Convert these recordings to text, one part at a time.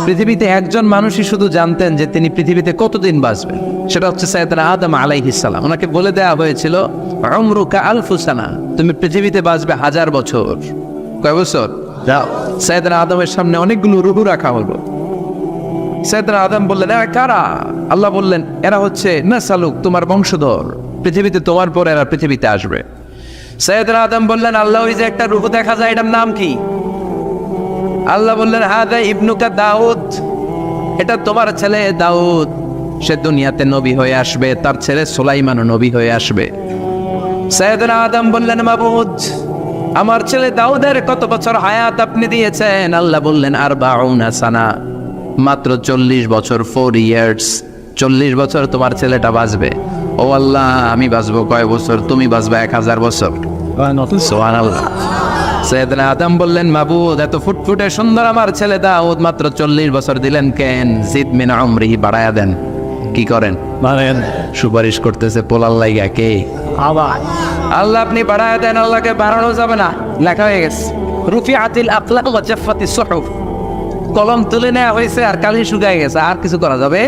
পৃথিবীতে একজন মানুষই শুধু জানতেন যে তিনি পৃথিবীতে কতদিন বাঁচবেন, সেটা হচ্ছে সাইয়েদনা আদম আলাইহিস সালাম। ওনাকে বলে দেওয়া হয়েছিল উমরুকা আলফু সানা, তুমি পৃথিবীতে বাঁচবে 1000 বছর। কয় বছর? সাইয়েদনা আদমের সামনে অনেকগুলো রূহ রাখা হলো। সাইয়েদনা আদম বললেন, এরা কারা? আল্লাহ বললেন, এরা হচ্ছে নাসালুক, তোমার বংশধর, পৃথিবীতে তোমার পর এরা পৃথিবীতে আসবে। সাইয়েদনা আদম বললেন, আল্লাহ ওই যে একটা রূহ দেখা যায়, এটার নাম কি? আল্লাহ বললেন, হাদা ইবনুকা দাউদ, এটা তোমার ছেলে দাউদ, সে দুনিয়াতে নবী হয়ে আসবে, তার ছেলে সুলাইমানও নবী হয়ে আসবে। সাইয়েদনা আদম বললেন, মাবুদ, আমার ছেলে দাউদের কত বছর হায়াত আপনি দিয়েছেন? আল্লাহ বললেন, 40 সানা, মাত্র 40 বছর, 4 ইয়ার্স, 40 বছর তোমার ছেলেটা বাঁচবে। ও আল্লাহ, আমি বাঁচবো কয় বছর? তুমি বাঁচবে 1000 বছর। সুবহানাল্লাহ। সাইয়েদনা আদম বললেন, মাবুদ, এত ফুটফুটে সুন্দর আমার ছেলে দাউদ, মাত্র 40 বছর দিলেন কেন? জিদ মিন উমরিহি, বাড়ায়া দেন। কি করেন? সুপারিশ করতেছে পোলার লাইগা কে? আল্লাহ, আপনি বাড়ায়া দেন। আল্লাহকে বাড়ানো যাবে না, লেখা হয়ে গেছে, রুফিআতিল আকলাম ওয়া জাফফাতিস সুহুফ, কলম তুলে নেওয়া হয়েছে আর কালি শুকায় গেছে, আর কিছু করা যাবে?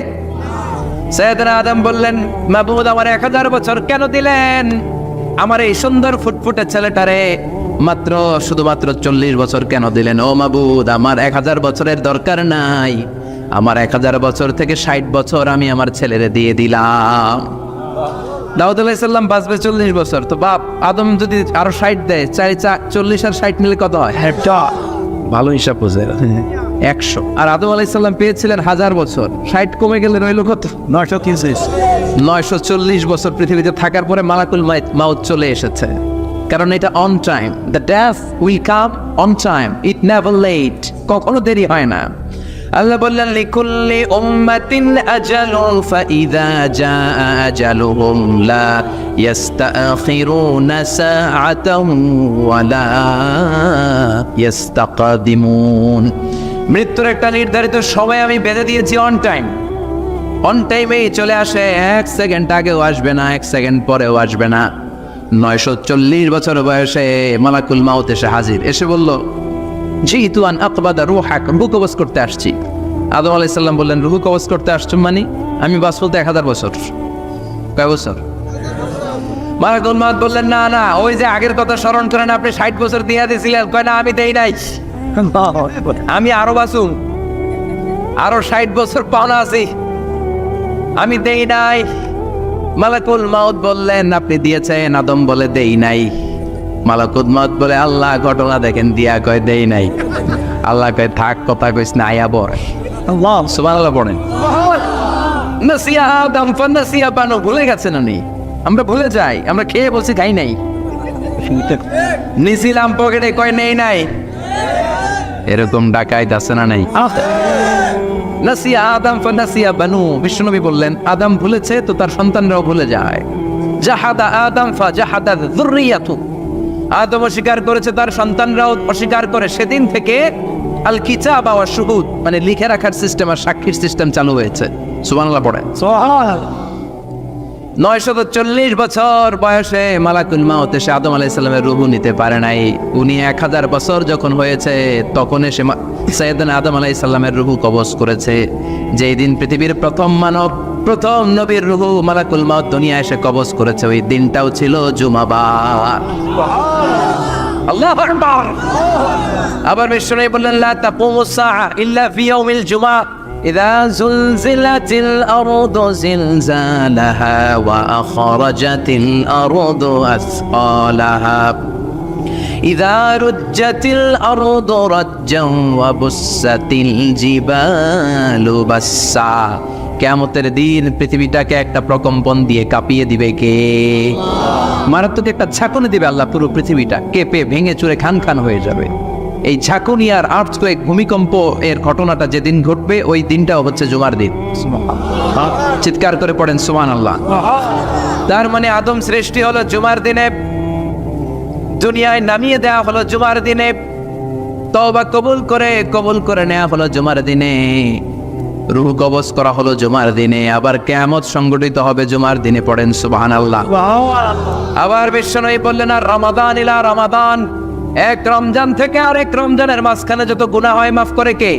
সাইয়েদনা আদম বললেন, মাবুদ, আমার 1000 বছর কেন দিলেন? আমার এই সুন্দর ফুটফুটে ছেলেটারে মাত্র শুধুমাত্র 40 বছর কেন দিলেন? ও মাবুদ, আমার 1000 বছরের দরকার নাই, আমার 1000 বছর থেকে 60 বছর আমি আমার ছেলেরে দিয়ে দিলাম। দাউদ আলাইহিস সালাম বাঁচবে 40 বছর, তো বাপ আদম যদি আরো 60 দেয়, 40 আর 60 মিলে কত হয়? ভালো হিসাব বোঝে, 100। আর আদম আলাইহিস সালাম পেয়েছিলেন 1000 বছর, 60 কমে গেলে রইল কত? 940 বছর পৃথিবীতে থাকার পরে মালাকুল মাউত চলে এসেছে। কারণ এটা on time, the death will come on time, it never late, কখনো দেরি হয় না। আল্লাহ বললেন, লিকুল্লি উম্মাতিন আজালুন ফাইযা জাআ আজালুহুম লা ইস্তাখিরুনা সাআতান ওয়া লা ইস্তাকদিমুন। মৃত্যুর একটা নির্ধারিত সময় আমি বেঁধে দিয়েছি, অন টাইম, অন টাইমেই চলে আসে, 1 সেকেন্ড আগেও আসবে না, 1 সেকেন্ড পরেও আসবে না। 940 বছর বয়সে মালাকুল মাউত এসে হাজির, এসে বলল, জিতু আন আকবাদা রূহাক, রূহ কবজ করতে আসছি। আদম আলাইহিস সালাম বললেন, রূহ কবজ করতে আসছো মানে? আমি বাঁচবো তো 1000 বছর। কয় বছর? মালাকুল মাউত বললেন, না না, ওই যে আগের কথা স্মরণ করেন, আপনি 60 বছর দিয়ে দিয়েছিলেন। কয় না, আমি দেই নাই, আমি আরো বাঁচুম, আরো 60 বছর পাওনা আছি, আমি দেই নাই। মালাকুল মাউত বললেন, আপনি দিয়েছেন। আদম বলে, দেই নাই। মালাকুল মাউত বলে, আল্লাহ ঘটনা দেখেন, দিয়া কয় দেই নাই। আল্লাহ কয়, থাক, কথা কইস না, আয়া বল। আল্লাহ সুবহানাল্লাহ পড়েন। নাসিয়া আদম ফানাসিয়া বানু, ভুলে গেছেন উনি, আমরা ভুলে যাই, আমরা খেয়ে বলছি খাই নাই, নিছিলাম পকেটে, কয় নেই নাই। এরকম ডাকাইত আছে না নাই? নাসিয়া আদম ফানাসিয়া বানু, বিশ্বনবী বললেন, আদম ভুলেছে তো তার সন্তানরাও ভুলে যায়। জাহাদা আদম ফাজাহাদা যুররিয়াতু, আদম অস্বীকার করেছে, তার সন্তানরাও অস্বীকার করে। সেদিন থেকে আল কিতাব ওয়া শুহুদ, মানে লিখে রাখার সিস্টেম আর সাক্ষীর সিস্টেম চালু হয়েছে। সুবহানাল্লাহ পড়েন। 940 বছর বয়সে মালাকুল মাউত এসে আদম আলাইহিস সালামের রূহ নিতে পারে নাই। উনি 1000 বছর যখন হয়েছে তখন এসে সাইয়েদনা আদম আলাইহিস সালামের রূহ কবজ করেছে। যেই দিন পৃথিবীর প্রথম মানব, প্রথম নবীর রূহ মালাকুল মাউত দুনিয়া এসে কবজ করেছে, ওই দিনটাও ছিল জুমাবার। আল্লাহু আকবার। আবার বিশ্বনবী বললেন, লা তাকুমুস সাআ ইল্লা ফি ইয়াউমিল জুমআহ, ইযা যুলজিলাতিল আরদু জিলজালাহা ওয়া আখরাজাতিল আরদু আসকালাহা, ইযা রুজ্জাতিল আরদু রাজ্জান ওয়া বুসাতিল জিবালু বাসসা। কিয়ামতের দিন পৃথিবীটাকে একটা প্রকম্পন দিয়ে কাঁপিয়ে দিবে কে? মারাত্মক একটা ঝাঁকুনি দিবে আল্লাহ, পুরো পৃথিবীটা কেঁপে ভেঙে চুরে খান খান হয়ে যাবে। এই ঝাঁকুনি আর আর্থকোয়েক, ভূমিকম্প এর ঘটনাটা যেদিন ঘটবে, ওই দিনটাও হচ্ছে জুমার দিন। চিৎকার করে পড়েন সুবহানাল্লাহ। তার মানে আদম সৃষ্টি হলো জুমার দিনে, দুনিয়ায় নামিয়ে দেওয়া হলো জুমার দিনে, তওবা কবুল করে নেওয়া হলো জুমার দিনে, রূহ কবজ করা হলো জুমার দিনে, আবার কিয়ামত সংগঠিত হবে জুমার দিনে। পড়েন সুবহানাল্লাহ। আবার বিশ্বনবী বললেন, আর রমাদান ইলা রমাদান, এক রমজান থেকে আরেক রমজানের মাঝখানে যত গুনাহ হয় মাফ করে কে?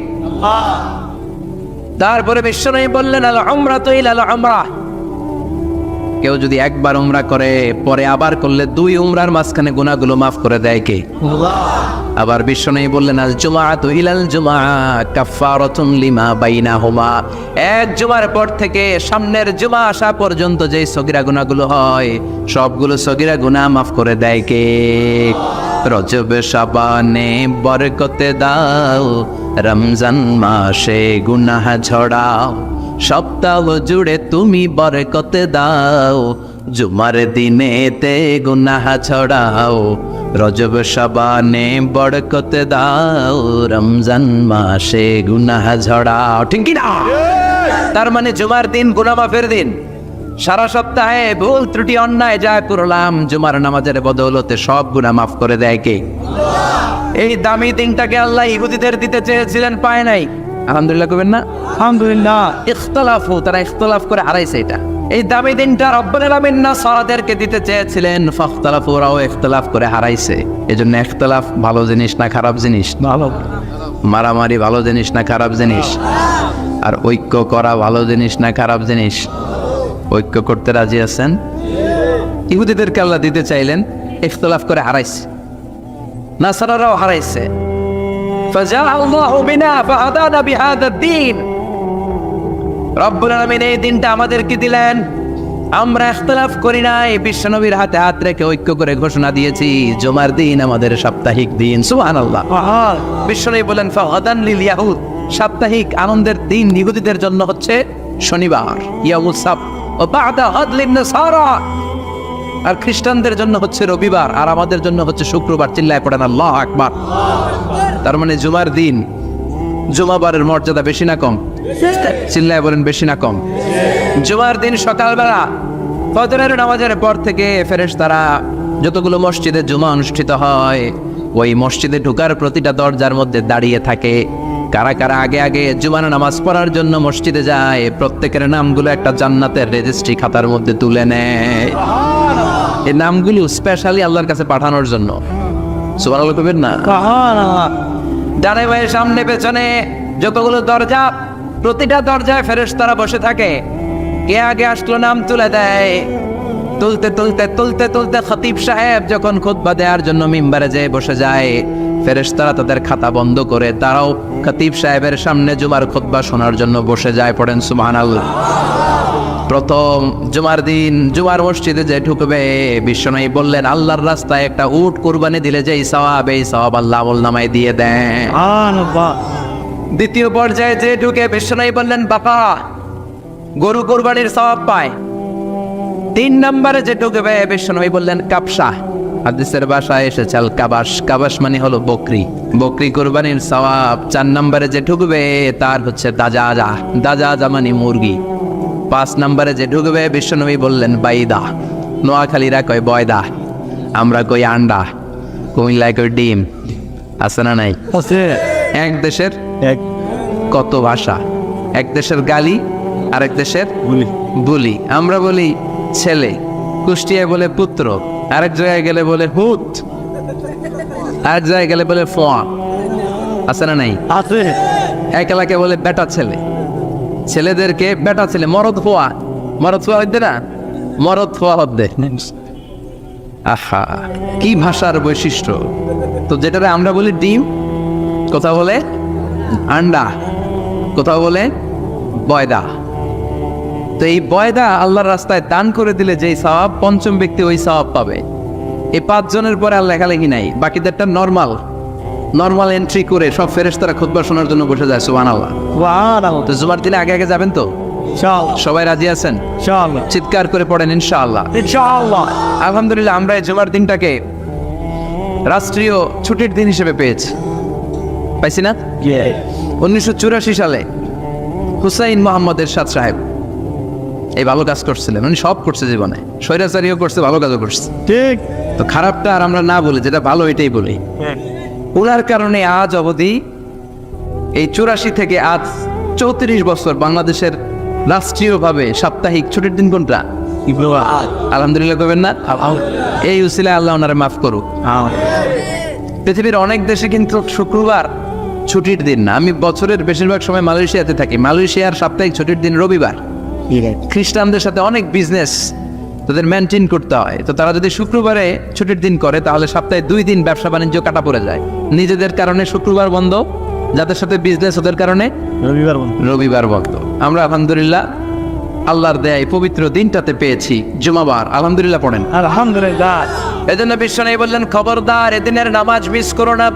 তারপরে বিশ্বনবী বললেন আল উমরাতু ইলাল উমরাহ, কেউ যদি একবার উমরা করে পরে আবার করলে 2 উমরার মাঝখানে গুনাহগুলো মাফ করে দেয় কে? আবার বিশ্বনবী বললেন আল জুমআতু ইলাল জুমআ কাফফারাতুন লিমা বাইনাহুমা, এক জুমার পর থেকে সামনের জুমা আসা পর্যন্ত যে সগীরা গুনাহগুলো হয় সবগুলো সগীরা গুনাহ মাফ করে দেয় কে? রজব শাবানে বরকতে দাও, রমজান মাসে গুনাহ ঝড়াও, সপ্তাহ জুড়ে তুমি বরকতে দাও, জুমার দিনেতে গুনাহ ছড়াও, রজব শাবানে বরকতে দাও, রমজান মাসে গুনাহ ঝড়াও। ঠিক কি না? তার মানে জুমার দিন গুনাহ মাফের দিন। সারা সপ্তাহে ভুল ত্রুটি অন্যায় যা করলাম জুমার নামাজের বদৌলতে সব গুনাহ মাফ করে দেয় কে? এই দামি দিনটাকে আল্লাহ ইহুদিদের দিতে চেয়েছিলেন, পায় নাই। আলহামদুলিল্লাহ কবেন না? আলহামদুলিল্লাহ। ইখতিলাফু, তারা ইখতিলাফ করে হারাইছে এটা। এই দামি দিনটা রব্বুল আলামিন নাসারাদেরকে দিতে চেয়েছিলেন, ফাখতালাফু, ওরাও ইখতিলাফ করে হারাইছে। এজন্য ইখতিলাফ ভালো জিনিস না খারাপ জিনিস? ভালো। মারামারি ভালো জিনিস না খারাপ জিনিস? আর ঐক্য করা ভালো জিনিস না খারাপ জিনিস? ঐক্য করতে রাজি আছেন? ইহুদিদেরকে আল্লাহ দিতে চাইলেন, ইখতিলাফ করে হারাইছে। নাসারারাও হারাইছে। ফাজা আল্লাহু বিনা ফাহাদানা বিহাদা দ্বীন, রব্বুল আলামিন এই দিনটা আমাদেরকে দিলেন, আমরা ইখতিলাফ করি নাই, বিশ্বনবীর হাতে হাত রেখে ঐক্য করে ঘোষণা দিয়েছি জুমার দিন আমাদের সাপ্তাহিক দিন। সুবহানাল্লাহ। বিশ্বনবী বলেন ফাগাদান লিল ইয়াহুদ, সাপ্তাহিক আনন্দের দিন ইহুদিদের জন্য হচ্ছে শনিবার, ইয়াউমুস সাbt, ও বা'দা হাদলিন নাসারা, আর খ্রিস্টানদের জন্য হচ্ছে রবিবার, আর আমাদের জন্য হচ্ছে শুক্রবার। চিল্লায় পড়েন আল্লাহু আকবার। তার মানে জুমার দিন, জুমাবারের মর্যাদা বেশি না কম? চিল্লায় বলেন বেশি না কম? জুমার দিন সকালবেলা ফজরের নামাজের পর থেকে ফেরেশতারা যতগুলো মসজিদে জুমা অনুষ্ঠিত হয় ওই মসজিদে ঢোকার প্রতিটা দরজার মধ্যে দাঁড়িয়ে থাকে। কারা কারা আগে আগে জুমার নামাজ পড়ার জন্য মসজিদে যায়, প্রত্যেকের নামগুলো একটা জান্নাতের রেজিস্ট্রি খাতার মধ্যে তুলে নেয়। এই নামগুলো স্পেশালি আল্লাহর কাছে পাঠানোর জন্য। সুবহানাল্লাহ কইবেন না? ডানে বাঁয়ে সামনে পেছনে যতগুলো দরজা, প্রতিটা দরজায় ফেরেশতারা বসে থাকে। কে আগে আসলো নাম তুলে দেয়। তুলতে তুলতে তুলতে তুলতে খতিব সাহেব যখন খুতবা দেওয়ার জন্য মিম্বারে যেয়ে বসে যায়, ফেরেশতারা তাদের খাতা বন্ধ করে তারাও খতিব সাহেবের সামনে জুমার খুতবা শোনার জন্য বসে যায়। পড়েন সুবহানাল্লাহ। প্রথম জুমার দিন জুমার মসজিদে যে ঢুকবে, বিশ্বনবী বললেন আল্লাহর রাস্তায় একটা উট কুরবানি দিলে যেই সওয়াব, এই সওয়াব আল্লাহ আমলনামায় দিয়ে দেন। দ্বিতীয় পর্যায়ে যে ঢুকে, বিশ্বনবী বললেন বাবা গরু কুরবানির সওয়াব পায়। 3 নম্বরে যে ঢুকবে, বিশ্বনবী বললেন কাবসা, হাদিসের ভাষায় এসেছে আল কাবাস, কাবাস মানে হলো বকরি, বকরি কুরবানির সওয়াব। 4 নম্বরে যে ঢুকবে তার হচ্ছে দাজাজা, দাজাজা মানে মুরগি। 5 নম্বরে যে ঢুকবে, বিশ্বনবী বললেন বাইদা, নোয়াখালীরা কয় বয়দা, আমরা কই আন্ডা, কুমিল্লায় কই ডিম। আছে না নাই? এক দেশের কত ভাষা, এক দেশের গালি আরেক দেশের বুলি। আমরা বলি ছেলে, কুষ্টিয়ায় বলে পুত্র, আরেক জায়গায় গেলে বলে হুত, আরেক জায়গায় গেলে বলে ফোয়া। আছে না নাই? আছে। এক এলাকায় বলে বেটা ছেলে, ছেলেদেরকে বেটা ছেলে, মরদ ফোয়া, মরদ ফোয়া হইতে না, মরদ ফোয়া হদ্দে। আহা কি ভাষার বৈশিষ্ট্য। তো যেটারে আমরা বলি ডিম, কোথাও বলে আন্ডা, কোথাও বলে বয়দা। তো এই বয়দা আল্লাহর রাস্তায় দান করে দিলে যেই সওয়াব, পঞ্চম ব্যক্তি ওই সওয়াব পাবে। এই 5 জনের পরে আর লেখালেখি নাই, বাকিদেরটা নর্মাল এন্ট্রি করে সব ফেরেশতারা খুতবা শোনার জন্য বসে যায়। সুবহানাল্লাহ। তো জুমার দিনে আগে আগে যাবেন তো? সবাই রাজি আছেন? চিৎকার করে পড়েন ইনশাআল্লাহ। আলহামদুলিল্লাহ, আমরা এই জুমার দিনটাকে রাষ্ট্রীয় ছুটির দিন হিসেবে পেয়েছি, পাইছি না? 1984 সালে হুসাইন মোহাম্মদ এরশাদ সাহেব এই ভালো কাজ করছিলেন। উনি সব করছে জীবনে, স্বৈরাচারীও করছে, ভালো কাজও করছে। ঠিক। তো খারাপটা আর আমরা না বলি, যেটা ভালো এটাই বলি। ওনার কারণে আজ অবধি এই 84 থেকে আজ 34 বছর বাংলাদেশের রাষ্ট্রীয়ভাবে সাপ্তাহিক ছুটির দিন কোনটা? আলহামদুলিল্লাহ কইবেন না? এই উসিলায় আল্লাহ ওনারে মাফ করুক। পৃথিবীর অনেক দেশে কিন্তু শুক্রবার ছুটির দিন না। আমি বছরের বেশিরভাগ সময় মালয়েশিয়াতে থাকি। মালয়েশিয়ার সাপ্তাহিক ছুটির দিন রবিবার। খ্রিস্টানদের সাথে অনেক বিজনেস তাদের মেনটেন করতে হয়, তো তারা যদি শুক্রবারে ছুটির দিন করে তাহলে সপ্তাহে 2 দিন ব্যবসা বাণিজ্য কাটা পড়ে যায়। নিজেদের কারণে শুক্রবার বন্ধ, যাদের সাথে বিজনেস ওদের কারণে রবিবার বন্ধ। আমরা আলহামদুলিল্লাহ আল্লাহর দেয় পবিত্র দিনটাতে পেয়েছি জুমাবার। আলহামদুলিল্লাহ পড়েন আলহামদুলিল্লাহ। এজন্য বিশ্বনবী বললেন, খবরদার এদিনের নামাজ মিস করো না।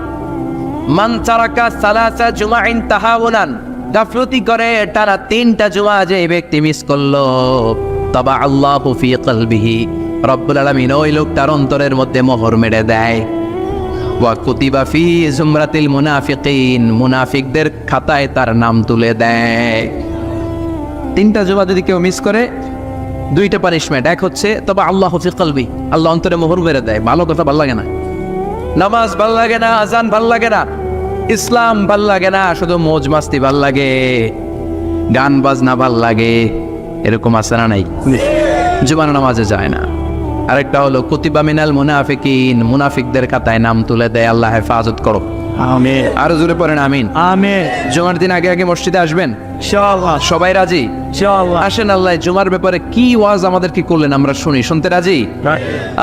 মান তারাকা সালাসা জুমাইন তাহাউনান, গাফলতি করে টানা 3টা জুমা যে ব্যক্তি মিস করলো, তবা আল্লাহু ফি কলবিহি, রব্বুল আলামিন ওই লোকটার অন্তরের মধ্যে মোহর মেরে দেয়। ওয়া কুতিবা ফি জুমরাতিল মুনাফিকিন, মুনাফিকদের খাতায় তার নাম তুলে দেয়। 3টা জুমা যদি কেউ মিস করে 2টা পানিশমেন্ট। এক হচ্ছে তবা আল্লাহু ফি কলবি, আল্লাহ অন্তরে মোহর মেরে দেয়। ভালো কথা ভাল লাগে না, নামাজ ভাল লাগে না, আজান ভাল লাগে না, ইসলাম ভাল লাগে না, শুধু মৌজ মাস্তি ভাল লাগে, গান বাজনা ভাল লাগে, এরকম আছে না নাই? জুমার নামাজে যায় না। আরেকটা হলো কুতিবা মিনাল মুনাফিকিন, মুনাফিকদের খাতায় নাম তুলে দেয়। আল্লাহ হেফাজত করো, আমিন। আরো জোরে পড়েন আমিন। আমিন। জুমার দিন আগে আগে মসজিদে আসবেন ইনশাআল্লাহ। সবাই রাজি? ইনশাআল্লাহ। আসেন, আল্লাহ জুমার ব্যাপারে কি ওয়াজ আমাদের কি করলেন আমরা শুনি। শুনতে রাজি?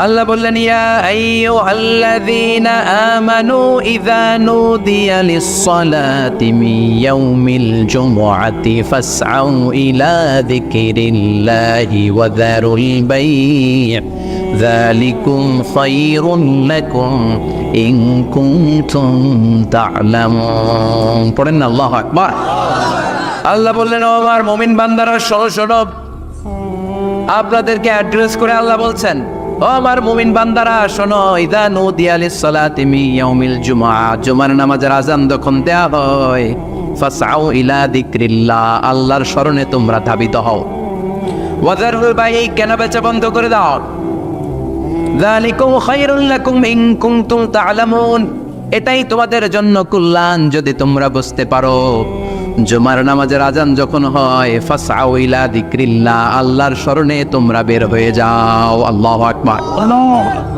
আল্লাহ বললেন, ইয়া আইয়ুহাল্লাযীনা আমানু ইযা নুদিয়া লিস-সালাতি মিন ইয়াউমিল জুমআতি ফাসআউ ইলা যিকরিল্লাহি ওয়া যারুল বাই', যালিকুম খায়রুন লাকুম ইন কুনতুম তা'লামুন। পড়েন না আল্লাহু আকবার। আল্লাহ বললেন, ও আমার মুমিন বান্দারা শোনো শোনো। আপনাদেরকে অ্যাড্রেস করে আল্লাহ বলছেন, ও আমার মুমিন বান্দারা শোনো, ইযা নুদিয়া লিস-সালাতি মিন ইয়াউমিল জুমআ, জুমার নামাজের আযান যখন দেয়া হয়, ফাসআউ ইলা যিকরিল্লাহ, আল্লাহর স্মরণে তোমরা ধাবিত হও। ওয়া যারুল বাই', কেনা বেচা বন্ধ করে দাও। যালিকুম খায়রুল লাকুম ইন কুনতুম তা'লামুন, এটাই তোমাদের জন্য কল্যাণ যদি তোমরা বুঝতে পারো। জুমার নামাজের আজান যখন হয়, ফাসআউ ইলা যিকরিল্লাহ, আল্লাহর স্মরণে তোমরা বের হয়ে যাও। আল্লাহু আকবার।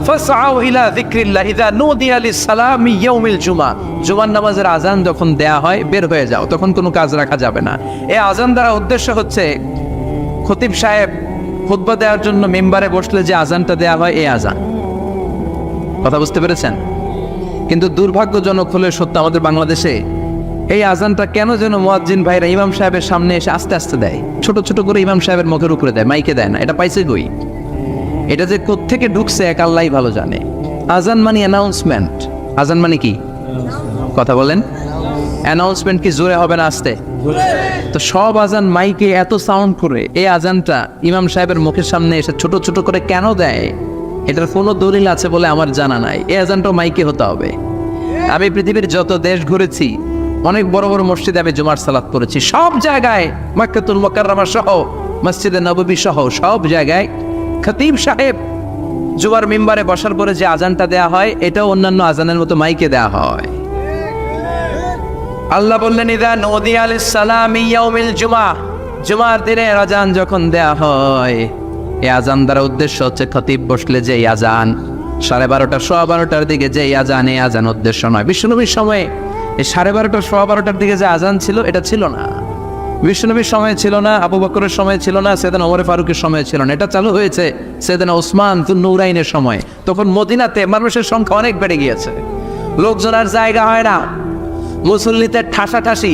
ফাসআউ ইলা যিকরিল্লাহ ইযা নুদিয়া লিস-সালামি ইয়াউমিল জুমআ, জুমার নামাজের আজান যখন দেয়া হয় বের হয়ে যাও, তখন কোনো কাজ রাখা যাবে না। এই আজান দ্বারা উদ্দেশ্য হচ্ছে খতিব সাহেব খুতবা দেওয়ার জন্য মেম্বারে বসলে যে আজানটা দেয়া হয়, এই আজান। কথা বুঝতে পেরেছেন? কিন্তু দুর্ভাগ্যজনক হলে সত্য, আমাদের বাংলাদেশে এই আজানটা কেন যেন মুয়াজ্জিন ভাইরা ইমাম সাহেবের সামনে এসে আস্তে আস্তে দেয়, ছোট ছোট করে ইমাম সাহেবের মুখের উপরে দেয়, মাইকে দেয় না। এটা পাইছে কই? এটা যে কোত্থেকে ঢুকছে এক আল্লাহই ভালো জানে। আজান মানে অ্যানাউন্সমেন্ট। আজান মানে কি? কথা বলেন। অ্যানাউন্সমেন্ট কি জোরে হবে না আস্তে? তো সব আজান মাইকে এত সাউন্ড করে, এই আজানটা ইমাম সাহেবের মুখের সামনে এসে ছোট ছোট করে কেন দেয়? এটার কোনো দলিল আছে বলে আমার জানা নাই। এই আজানটাও মাইকে হতে হবে। আমি পৃথিবীর যত দেশ ঘুরেছি, অনেক বড় বড় মসজিদে আমি জুমার সালাত করেছি, সব জায়গায় মক্কাতুল মুকাররমা সহ মসজিদে নববী সহ সব জায়গায় খতিব সাহেব জুমার মিম্বারে বসার পরে যে আজানটা দেয়া হয়, এটাও অন্যান্য আজানের মতো মাইকে দেয়া হয়। আল্লাহ বললেন, ইযা নুদিয়া লিস-সালামি ইয়াউমিল জুমআ, জুমার দিনের আজান যখন দেয়া হয়, এই আজান দ্বারা উদ্দেশ্য হচ্ছে খতিব বসলে যে আজান 12:30 12:15 দিকে যে আজান, এই আজান উদ্দেশ্য নয়। বিশ্বনবীর সময়ে এই 12:30 12:15 দিকে যে আজান ছিল, এটা ছিল না। বিশ্বনবীর সময় ছিল না, আবু বকরের সময় ছিল না, সাইয়েদনা ওমর ফারুকের সময় ছিল না। এটা চালু হয়েছে সাইয়েদনা ওসমান যুন-নুরাইনের সময়। তখন মদিনাতে মানুষের সংখ্যা অনেক বেড়ে গিয়েছে, লোকজন আর জায়গা হয় না, মুসল্লিতে ঠাসাঠাসি।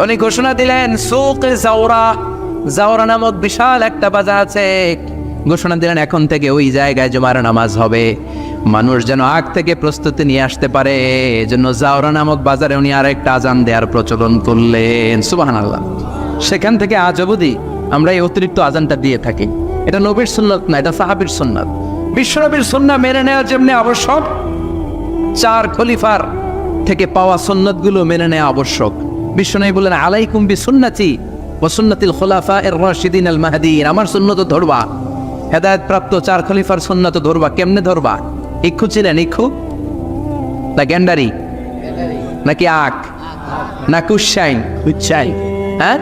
উনি ঘোষণা দিলেন, সুকে জাওরা, জাওরা নামক বিশাল একটা বাজার আছে, ঘোষণা দিলেন এখন থেকে ওই জায়গায় জুমার নামাজ হবে। মানুষ যেন আগ থেকে প্রস্তুতি নিয়ে আসতে পারে, এজন্য জাওরা নামক বাজারে উনি আর একটা আজান দেওয়ার প্রচলন করলেন। সুবহানাল্লাহ। সেখান থেকে আজ অবধি আমরা এই অতিরিক্ত আজানটা দিয়ে থাকি। এটা নবীর সুন্নাত না, এটা সাহাবীর সুন্নাত। বিশ্বনবীর সুন্নাহ মেনে নেওয়া যেমনি আবশ্যক, 4 খলিফার থেকে পাওয়া সুন্নাতগুলো মেনে নেওয়া আবশ্যক। বিশ্বনবী বলেন, আলাইকুম বিসুন্নতি ওয়া সুন্নাতিল খুলাফায়ে রাশিদিন আল মাহদিয়িন, আমার সুন্নাত ধরবা। হেদায়েত প্রাপ্ত 4 খলিফার সুন্নাত ধরবা। কেমনে ধরবা? ইক্ষু ছিলেন? ইক্ষু না গ্যান্ডারি নাকি আখ না কুশাইন? উচ্চাই। হ্যাঁ,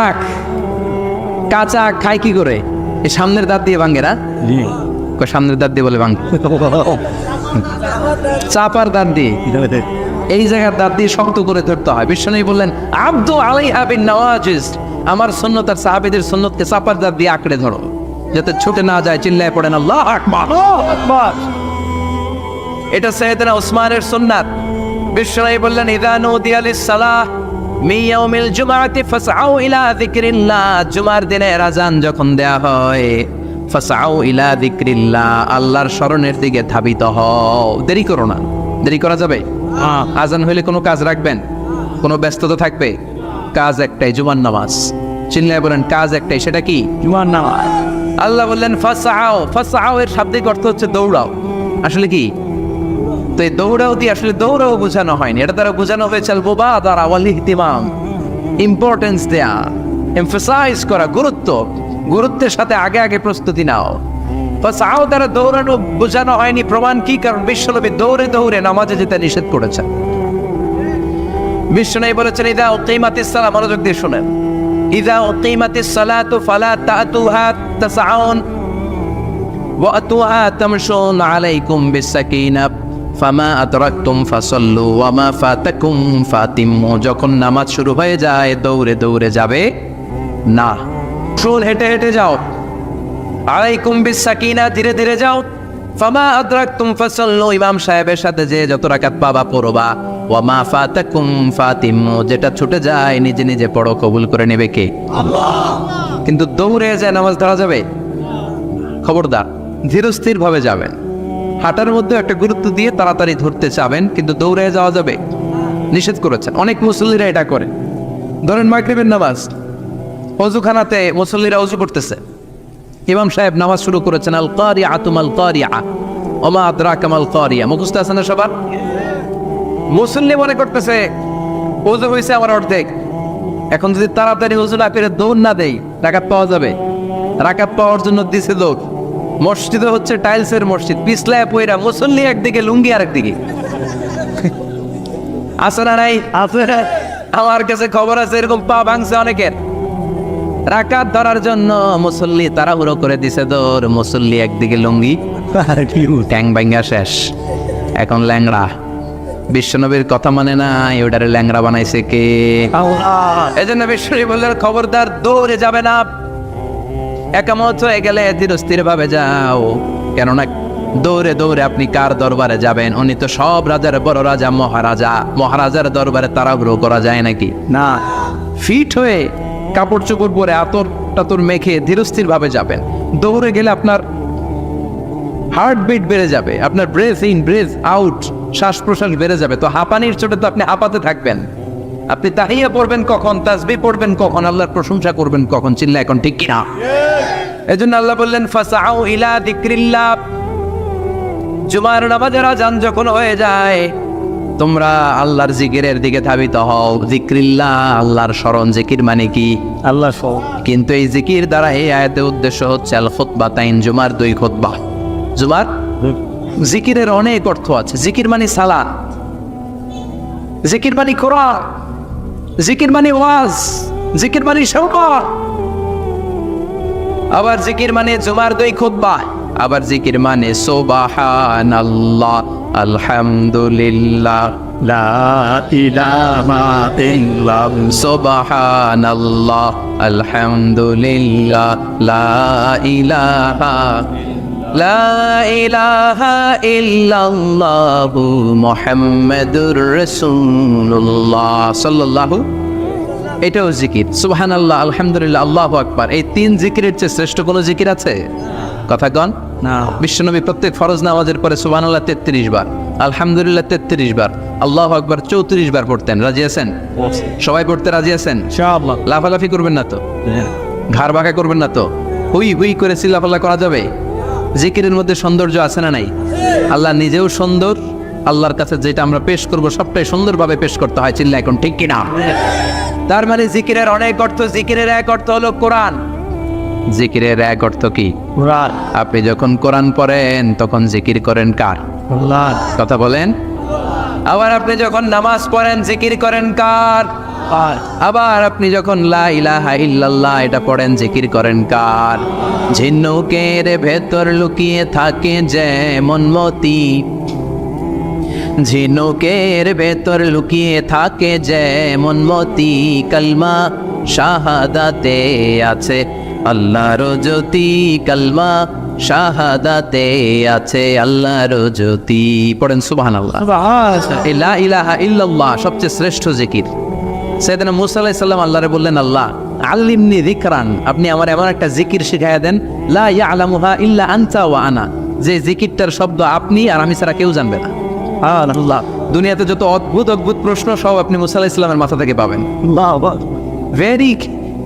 আখ। কাঁচা আখ খায় কি করে? এই সামনের দাঁত দিয়ে ভাঙে না? সামনের দাঁত দিয়ে বলে ভাঙ, চাপার দাঁত দিয়ে। এই জায়গার দাঁত দিয়ে শক্ত করে ধরতে হয়। বিশ্বনবী বললেন আব্দু আলাইহা বিন নওয়াজিজ, আমার সুন্নত আর সাহাবীদের সুন্নতকে চাপার দাঁত দিয়ে আঁকড়ে ধরো যাতে ছুটে না যায়। চিল্লায় পড়েন আল্লাহু আকবার। এটা সাইয়েদনা উসমানের সুন্নাত। বিশ্বনবী বললেন ইযা নুদিয়া লিস-সালাহ মিন ইয়াউমিল জুমআতি ফাসআউ ইলা যিকরিল্লাহ, জুমার দিনের আযান যখন দেয়া হয় ফাসআউ ইলা যিকরিল্লাহ, আল্লাহর স্মরণের দিকে ধাবিত হও। দেরি করো না। দেরি করা যাবে? আযান হইলে কোনো কাজ রাখবেন? কোনো ব্যস্ততা থাকবে? কাজ একটাই, জুমার নামাজ। চিল্লায় বলেন কাজ একটাই, সেটা কি? জুমার নামাজ। আল্লাহ বললেন ফাসআউ, ফাসআউ এর শাব্দিক অর্থ হচ্ছে দৌড়াও। আসলে কি? তো এই দৌড়াও দিয়ে আসলে দৌড়াও বোঝানো হয়নি, এটা দ্বারা বোঝানো হয়েছে আল মুবাদারা ওয়াল ইহতিমাম, ইম্পর্টেন্স দেয়া, এমফাসাইজ করা, গুরুত্বের সাথে আগে আগে প্রস্তুতি নাও। ফাসআউ দ্বারা দৌড়ানো বোঝানো হয়নি। প্রমাণ কি? কারণ বিশ্বনবী দৌড়ে দৌড়ে নামাজে যেতে নিষেধ করেছেন। বিশ্বনবী বলেছেন ইযা উকিমাতিস সালাহ, মনোযোগ দিয়ে শুনেন, ইযা উকিমাতিস সালাতু ফালা তাতুহা তাসআউন ওয়া আতুহা তামশুন আলাইকুম বিসাকিনাহ ফামা আদরাকতুম ফাসাল্লু ওয়া মা ফাতাকুম ফাতিম্মু। যখন নামাজ শুরু হয়ে যায় দৌড়ে দৌড়ে যাবে না, শুন হেঁটে হেঁটে যাও। আলাইকুম বিসাকিনাহ, ধীরে ধীরে যাও। ফামা আদরাকতুম ফাসাল্লু, ইমাম সাহেবের সাথে যে যত রাকাত পাবা পড়বা। ওয়া মা ফাতাকুম ফাতিম্মু, যেটা ছুটে যায় নিজে নিজে পড়ো, কবুল করে নেবে কে? আল্লাহ। কিন্তু দৌড়ে যায় নামাজ ধরা যাবে? খবরদার, ধীরস্থির ভাবে যাবেন। হাঁটার মধ্যে একটা গুরুত্ব দিয়ে তাড়াতাড়ি ধরতে চাবেন, কিন্তু দৌড়ে যাওয়া যাবে? নিষেধ করেছেন। অনেক মুসল্লিরা এটা করে। ধরেন মাগরিবের নামাজ, ওযুখানাতে মুসল্লিরা ওযু করতেছে, ইমাম সাহেব নামাজ শুরু করেছেন আল কারিআতু মাল কারিআ ওয়া মা আদরাকা মাল কারিআ, মুখস্থ আছে না সবার? মুসল্লি মনে করতেছে ওযু হইছে আমার অর্ধেক, এখন যদি তাড়াতাড়ি ওযু না করে দৌড় না দেই রাকাত পাওয়া যাবে? রাকাত পাওয়ার জন্য দিছে দৌড়। মসজিদে হচ্ছে টাইলসের মসজিদ, পিছলায় পয়রা মুসল্লি একদিকে, লুঙ্গি আরেকদিকে। আছে না নাই? আছে। আমার কাছে খবর আছে এরকম পা ভাঙছে অনেকের। রাকাত ধরার জন্য মুসল্লি তাড়াহুড়ো করে দিছে দৌড়, মুসল্লি একদিকে লুঙ্গি, ট্যাং ভাঙ্গা শেষ, এখন ল্যাংড়া। বিশ্বনবীর কথা মানে না, ওটারে ল্যাংড়া বানাইছে কে? আল্লাহ। এই জন্য বিশ্বনবী বললেন খবরদার দৌড়ে যাবে না, একামত হয়ে গেলে ধীরস্থির ভাবে যাও। কেননা দৌড়ে দৌড়ে আপনি কার দরবারে যাবেন? উনি তো সব রাজার বড় রাজা, মহারাজা। মহারাজার দরবারে তাড়াহুড়ো করা যায় নাকি? না। ফিট হয়ে কাপড় চোপড় পরে আতর টাতর মেখে ধীরস্থির ভাবে যাবেন। দৌড়ে গেলে আপনার হার্টবিট বেড়ে যাবে, আপনার ব্রেথ ইন ব্রেথ আউট, শ্বাস প্রশ্বাস বেড়ে যাবে। তো হাঁপানির চোটে তো আপনি হাঁপাতে থাকবেন। আপনি তাহিয়া পড়বেন কখন, তাসবিহ পড়বেন কখন, আল্লাহর প্রশংসা করবেন কখন? চিল্লা এখন ঠিক কিনা? এজন্য আল্লাহ বললেন ফাসআউ ইলা যিকরিল্লাহ, জুমার নামাজের আযান যখন হয়ে যায় তোমরা আল্লাহর জিকিরের দিকে ধাবিত হও। যিকরিল্লাহ, আল্লাহর স্মরণ। জিকির মানে কি? আল্লাহ সব। কিন্তু এই জিকির দ্বারা এই আয়াতের উদ্দেশ্য হচ্ছে আল খুতবাতাইন, জুমার 2 খুতবা। জুমার জিকিরের অনেক অর্থ আছে। জিকির মানে সালাত, জিকির মানে কোরআন, জিকির মানে ওয়াজ, জিকির মানে শওকত। আবার জিকির মানে জুমার 2 খুতবা। আবার জিকির মানে সুবহানাল্লাহ, আলহামদুলিল্লাহ, লা ইলাহা ইল্লাল্লাহ, সুবহানাল্লাহ, আলহামদুলিল্লাহ, লা ইলাহা ইল্লাল্লাহু মুহাম্মাদুর রাসূলুল্লাহ সাল্লাল্লাহু। এটাও জিকির। সুবহানাল্লাহ, আলহামদুলিল্লাহ, আল্লাহু আকবার। এই 3 জিকিরের চেয়ে শ্রেষ্ঠ কোনো জিকির আছে? কথা কন না। বিশ্বনবী প্রত্যেক ফরজ নামাজের পরে সুবহানাল্লাহ 33 বার, আলহামদুলিল্লাহ 33 বার, আল্লাহু আকবার 34 বার পড়তেন। রাজি আছেন? সবাই পড়তে রাজি আছেন? ইনশাআল্লাহ। লাফালাফি করবেন না তো? ঘাড় বাঁকা করবেন না তো? হুই হুই করে চিল্লাপাল্লা করা যাবে? জিকিরের মধ্যে সৌন্দর্য আছে না নাই? আল্লাহ নিজেও সুন্দর, আল্লাহর কাছে যেটা আমরা পেশ করব সবটাই সুন্দরভাবে পেশ করতে হয়। চিল্লা এখন ঠিক কিনা? তার মানে জিকিরের অনেক অর্থ। জিকিরের এক অর্থ হলো কোরআন। জিকিরের এক অর্থ কি? কোরআন। আপনি যখন কোরআন পড়েন তখন জিকির করেন কার? আল্লাহ। কথা বলেন। আবার আপনি যখন নামাজ পড়েন জিকির করেন কার? আবার আপনি যখন লা ইলাহা ইল্লাল্লাহ এটা পড়েন জিকির করেন কার? ঝিনুকের ভেতর লুকিয়ে থাকে যেমন মতি, ঝিনুকের ভেতর লুকিয়ে থাকে যেমন মতি, কালমা শাহাদাতে আছে আল্লাহর জ্যোতি, কালমা শাহাদাতে আছে আল্লাহর জ্যোতি। পড়েন সুবহানাল্লাহ। লা ইলাহা ইল্লাল্লাহ সবচেয়ে শ্রেষ্ঠ জিকির। সাইয়েদনা মুসা আলাইহিস সালাম আল্লাহরে বললেন, আল্লাহ আল্লিমনি যিকরান, আপনি আমার এমন একটা জিকির শিখাইয়া দেন, লা ইয়ালামুহা ইল্লা আনতা ওয়া আনা, যে জিকিরটার শব্দ আপনি আর আমি ছাড়া কেউ জানবে না। আল্লাহ, দুনিয়াতে যত অদ্ভুত অদ্ভুত প্রশ্ন সব আপনি মুসা আলাইহিস সালামের মাথা থেকে পাবেন। ভেরি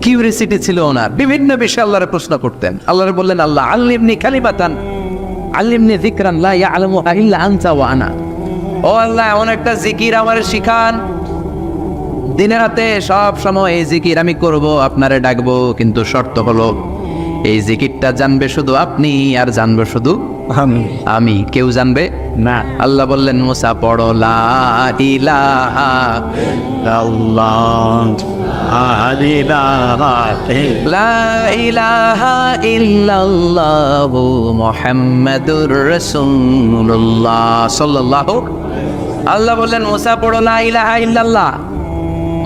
কিউরিয়াসিটি ছিল ওনার, বিভিন্ন বিষয়ে আল্লাহরে প্রশ্ন করতেন। আল্লাহরে বললেন, আল্লাহ আল্লিমনি কালিমাতান, আল্লিমনি যিকরান লা ইয়ালামুহা ইল্লা আনতা ওয়া আনা। ও আল্লাহ, এমন একটা জিকির আমারে শিখান, দিনে রাতে সব সময় এই জিকির আমি করব, আপনারে ডাকবো, কিন্তু শর্ত হলো এই জিকিরটা জানবে শুধু আপনি আর জানবে শুধু আমি, কেউ জানবে না। আল্লাহ বললেন, মুসা পড়ো লা ইলাহা আল্লাহ লা ইলাহা ইল্লাল্লাহু মুহাম্মাদুর রাসূলুল্লাহ সাল্লাল্লাহু। আল্লাহ বললেন, মুসা পড়ো লা ইলাহা ইল্লাল্লাহ।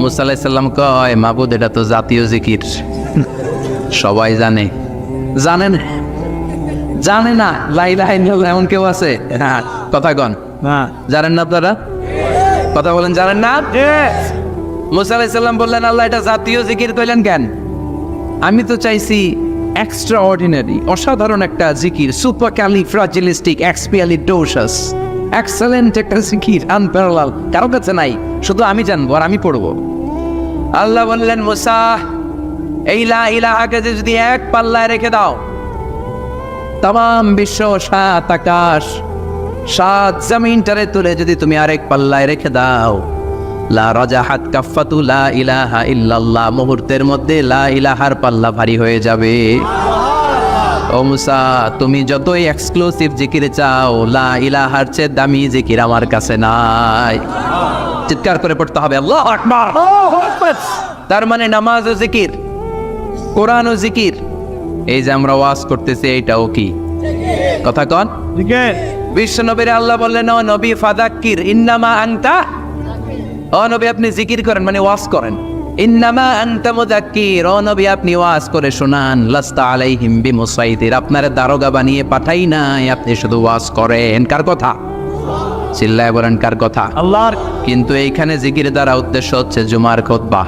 মুসা আলাইহিস সালাম কয়, মাবুদ এটা তো জাতীয় জিকির, সবাই জানে। জানেন জানে না লা ইলাহা ইল্লাল্লাহ এমন কেউ আছে? কথা কন, জানেন না আপনারা? কথা বলেন, জানেন না? মুসা আলাইহিস সালাম বললেন, আল্লাহ এটা জাতীয় জিকির কইলেন কেন? আমি তো চাইছি এক্সট্রা অর্ডিনারি, অসাধারণ একটা জিকির, সুপার ক্যালিফ্রাজিলিস্টিক এক্সপিয়ালিডোসাস, এক্সেলেন্ট একটা জিকির, আনপ্যারালাল, কারো কাছে নাই, শুধু আমি জানবো আর আমি পড়বো। আল্লাহ বললেন, মুসা এই লা ইলাহাকে যদি এক পাল্লায় রেখে দাও, তাম বিশ্ব, সাত আকাশ, সাত জমিনটারে তুলে যদি তুমি আরেক পাল্লায় রেখে দাও, লা রাজাহাত কাফাতু লা ইলাহা ইল্লাল্লাহ, মুহূর্তের মধ্যে লা ইলাহার পাল্লা ভারী হয়ে যাবে। ও মুসা, তুমি যতই এক্সক্লুসিভ জিকির চাও, লা ইলাহার চেয়ে দামি জিকির আমার কাছে নাই। চিৎকার করে পড়তে হবে আল্লাহু আকবার। তার মানে নামাজ ও জিকির, কোরআন ও জিকির, এই যে আমরা ওয়াজ করতেছি এইটাও কি? কথা কন। বিশ্ব নবীর আল্লাহ বললেন, ও নবী ফাযাক্কির ইন্নামা আনতা, ও নবী আপনি জিকির করেন মানে ওয়াজ করেন। ইন্নামা আনতা মুযাক্কির, ও নবী আপনি ওয়াজ করে শোনান। লাস্তা আলাইহিম বিমুসাইতির, আপনারে দারোগা বানিয়ে পাঠাই নাই, আপনি শুধু ওয়াজ করেন। কার কথা? চিল্লায় বলেন, কার কথা? আল্লাহর। কিন্তু এইখানে জিকির দ্বারা উদ্দেশ্য হচ্ছে জুমার খুতবা।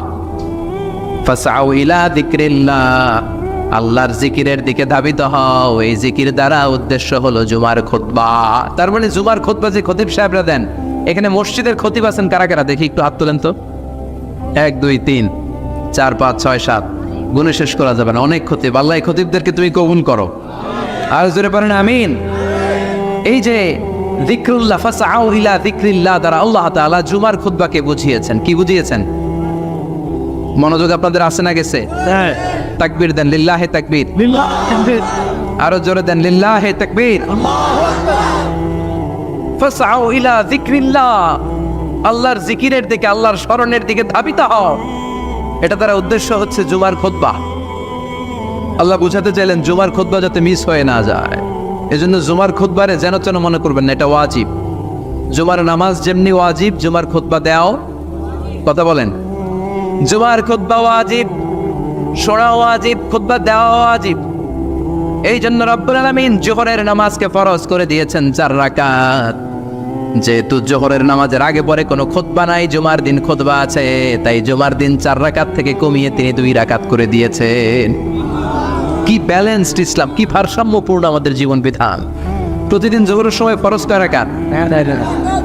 ফাসআউ ইলা যিকরিল্লাহ, আল্লাহর জিকিরের দিকে ধাবিত হও, এই জিকির দ্বারা উদ্দেশ্য হলো জুমার খুতবা। তার মানে জুমার খুতবা যে খতিব সাহেবরা দেন, এখানে মসজিদের খতিব আছেন কারা কারা? দেখি একটু হাত তোলেন তো। 1 2 3 4 5 6 7, গুণে শেষ করা যাবে না, অনেক খতিব। আল্লাহ এই খতিবদেরকে তুমি কবুল করো, আর জোরে পড়েন আমিন। এই যে যিকরুল্লাহ, ফাসআউ ইলা যিকরিল্লাহ দ্বারা আল্লাহ তাআলা জুমার খুতবাকে বুঝিয়েছেন। কি বুঝিয়েছেন? মনোযোগ আপনাদের আসে না গেছে? তাকবীর দেন, লিল্লাহে তাকবীর। আরো জোরে দেন, লিল্লাহে তাকবীর। ফাসআউ ইলা যিকরিল্লাহ, আল্লাহর জিকিরের দিকে, আল্লাহর স্মরণের দিকে ধাবিত হও। এটা দ্বারা উদ্দেশ্য হচ্ছে জুমার খুতবা। আল্লাহ বুঝাতে চাইলেন জুমার খুতবা যাতে মিস হয়ে না যায়, এজন্য জুমার খুতবারে যেন তেন মনে করবেন না, এটা ওয়াজিব। জুমার নামাজ যেমনি ওয়াজিব, জুমার খুতবা দেওয়াও, কথা বলেন, জুমার খুতবা ওয়াজিব, শোনা ওয়াজিব, খুতবা দেওয়া ওয়াজিব। এই জন্য রব্বুল আলামিন জোহরের নামাজকে ফরজ করে দিয়েছেন 4 রাকাত। যেহেতু জোহরের নামাজের আগে পরে কোনো খুতবা নাই, জুমার দিন খুতবা আছে, তাই জুমার দিন 4 রাকাত থেকে কমিয়ে তিনি 2 রাকাত করে দিয়েছেন। কি ব্যালেন্সড ইসলাম, কি ভারসাম্যপূর্ণ আমাদের জীবন বিধান। প্রতিদিন জোহরের সময় ফরজ কয় রাকাত,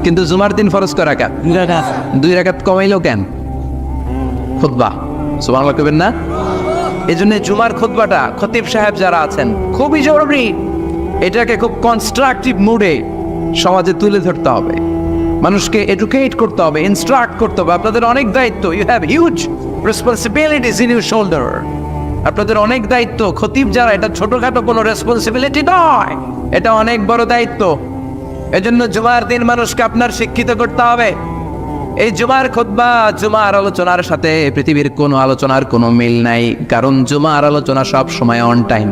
কিন্তু জুমার দিন ফরজ কয় রাকাত? 2 রাকাত কমাইলো কেন? খুতবা, সুবহানাল্লাহ কইবেন না? এই জন্য জুমার খুতবাটা খতিব সাহেব যারা আছেন খুবই জরুরি। এটাকে খুব কনস্ট্রাকটিভ মুডে সমাজে তুলে ধরতে হবে, মানুষকে এডুকেট করতে হবে, ইনস্ট্রাক্ট করতে হবে। আপনাদের অনেক দায়িত্ব, you have huge responsibilities in your shoulder. আপনাদের অনেক দায়িত্ব। খতিব যারা, এটা ছোটখাটো কোনো রেসপন্সিবিলিটি নয়, এটা অনেক বড় দায়িত্ব। এজন্য জুমার দিন মানুষকে আপনার শিক্ষিত করতে হবে। এই জুমার খুতবা, জুমার আলোচনার সাথে পৃথিবীর কোনো আলোচনার কোনো মিল নাই, কারণ জুমার আলোচনা সব সময় অন টাইম,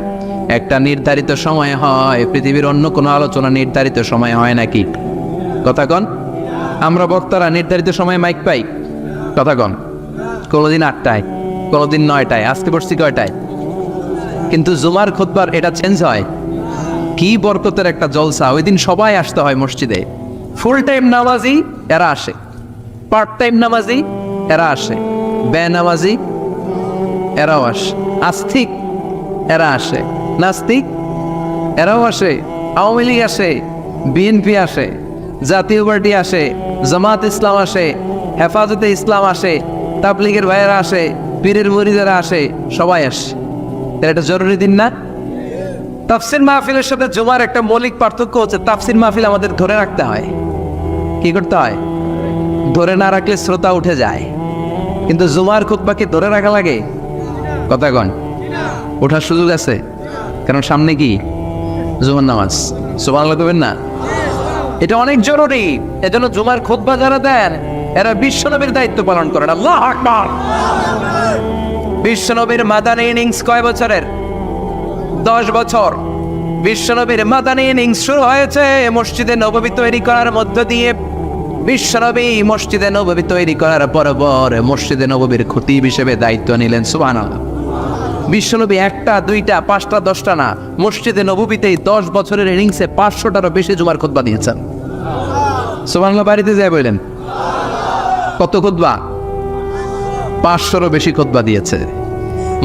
একটা নির্ধারিত সময় হয়। পৃথিবীর অন্য কোনো আলোচনা নির্ধারিত সময় হয় নাকি? কথা কন। আমরা বক্তারা নির্ধারিত সময়ে মাইক পাই, কথা কন। কোনোদিন 8টায়, কোনোদিন 9টায়, আজকে পড়ছি কয়টায়? কিন্তু জুমার খুতবার এটা চেঞ্জ হয়। কি বরকতের একটা জলসা! ওই দিন সবাই আসতে হয় মসজিদে। ফুল টাইম নামাজি এরা আসে, পার্ট টাইম নামাজি এরা আসে, বেনামাজি এরাও আসে, আস্তিক এরা আসে, নাস্তিক এরাও আসে, আওয়ামী লীগ আসে, বিএনপি আসে, জাতীয় পার্টি আসে, জামাত ইসলাম আসে, হেফাজতে ইসলাম আসে, তাবলীগের ভাইয়েরা আসে, পীরের মুরিদেরা আসে, সবাই আসে। তাহলে এটা জরুরি দিন না? তাফসির মাহফিলের সাথে জুমার একটা মৌলিক পার্থক্য হচ্ছে, তাফসির মাহফিল আমাদের ধরে রাখতে হয়। কি করতে হয়? ধরে না রাখলে শ্রোতা উঠে যায়। কিন্তু জুমার খুতবাকে ধরে রাখা লাগে? কথা কন, ওঠার সুযোগ আছে, কারণ সামনে কি জুমার নামাজ। সুবহানাল্লাহ কইবেন না? এটা অনেক জরুরি। এজন্য জুমার খুতবা যারা দেন এরা বিশ্বনবীর দায়িত্ব পালন করেন। আল্লাহু আকবার। বিশ্বনবীর মাদানী ইনিংস কয় বছরের? 10 বছর। বিশ্বনবীর মাদানী ইনিংস শুরু হয়েছে মসজিদে নববী তৈরি করার মধ্য দিয়ে। বিশ্বনবী মসজিদে নববী তৈরি করার পর মসজিদে নববীর খতিব হিসেবে দায়িত্ব নিলেন। সুবহানাল্লাহ। বিশ্বনবী 1টা 2টা 5টা 10টা না, মসজিদে নববীতেই 10 বছরের ইনিংসে 500টারও বেশি জুমার খুতবা দিয়েছেন। সুবহানাল্লাহ। বাড়িতে যায় বললেন কত খুতবা? 500রও বেশি খুতবা দিয়েছে।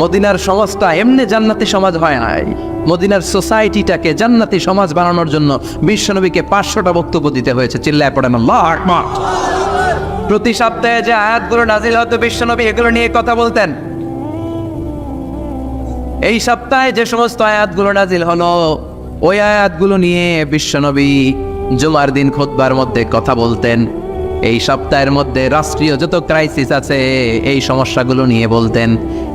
মদিনার সমাজটা এমনি জান্নাতি সমাজ হয় নাই। মদিনার সোসাইটিটাকে জান্নাতি সমাজ বানানোর জন্য বিশ্বনবীকে 500টা বক্তব্য দিতে হয়েছে। চিল্লায় পড়েন আল্লাহু আকবার। প্রতি সপ্তাহে যে আয়াতগুলো নাজিল হতো বিশ্বনবী এগুলো নিয়ে কথা বলতেন। এই সপ্তাহে যে সমস্ত আয়াতগুলো নাজিল হলো ওই আয়াতগুলো নিয়ে বিশ্বনবী জুমার দিন খুতবার মধ্যে কথা বলতেন। এই সপ্তাহের মধ্যে রাষ্ট্রীয় যত ক্রাইসিস আছে এই সমস্যাগুলো নিয়ে বলতেন।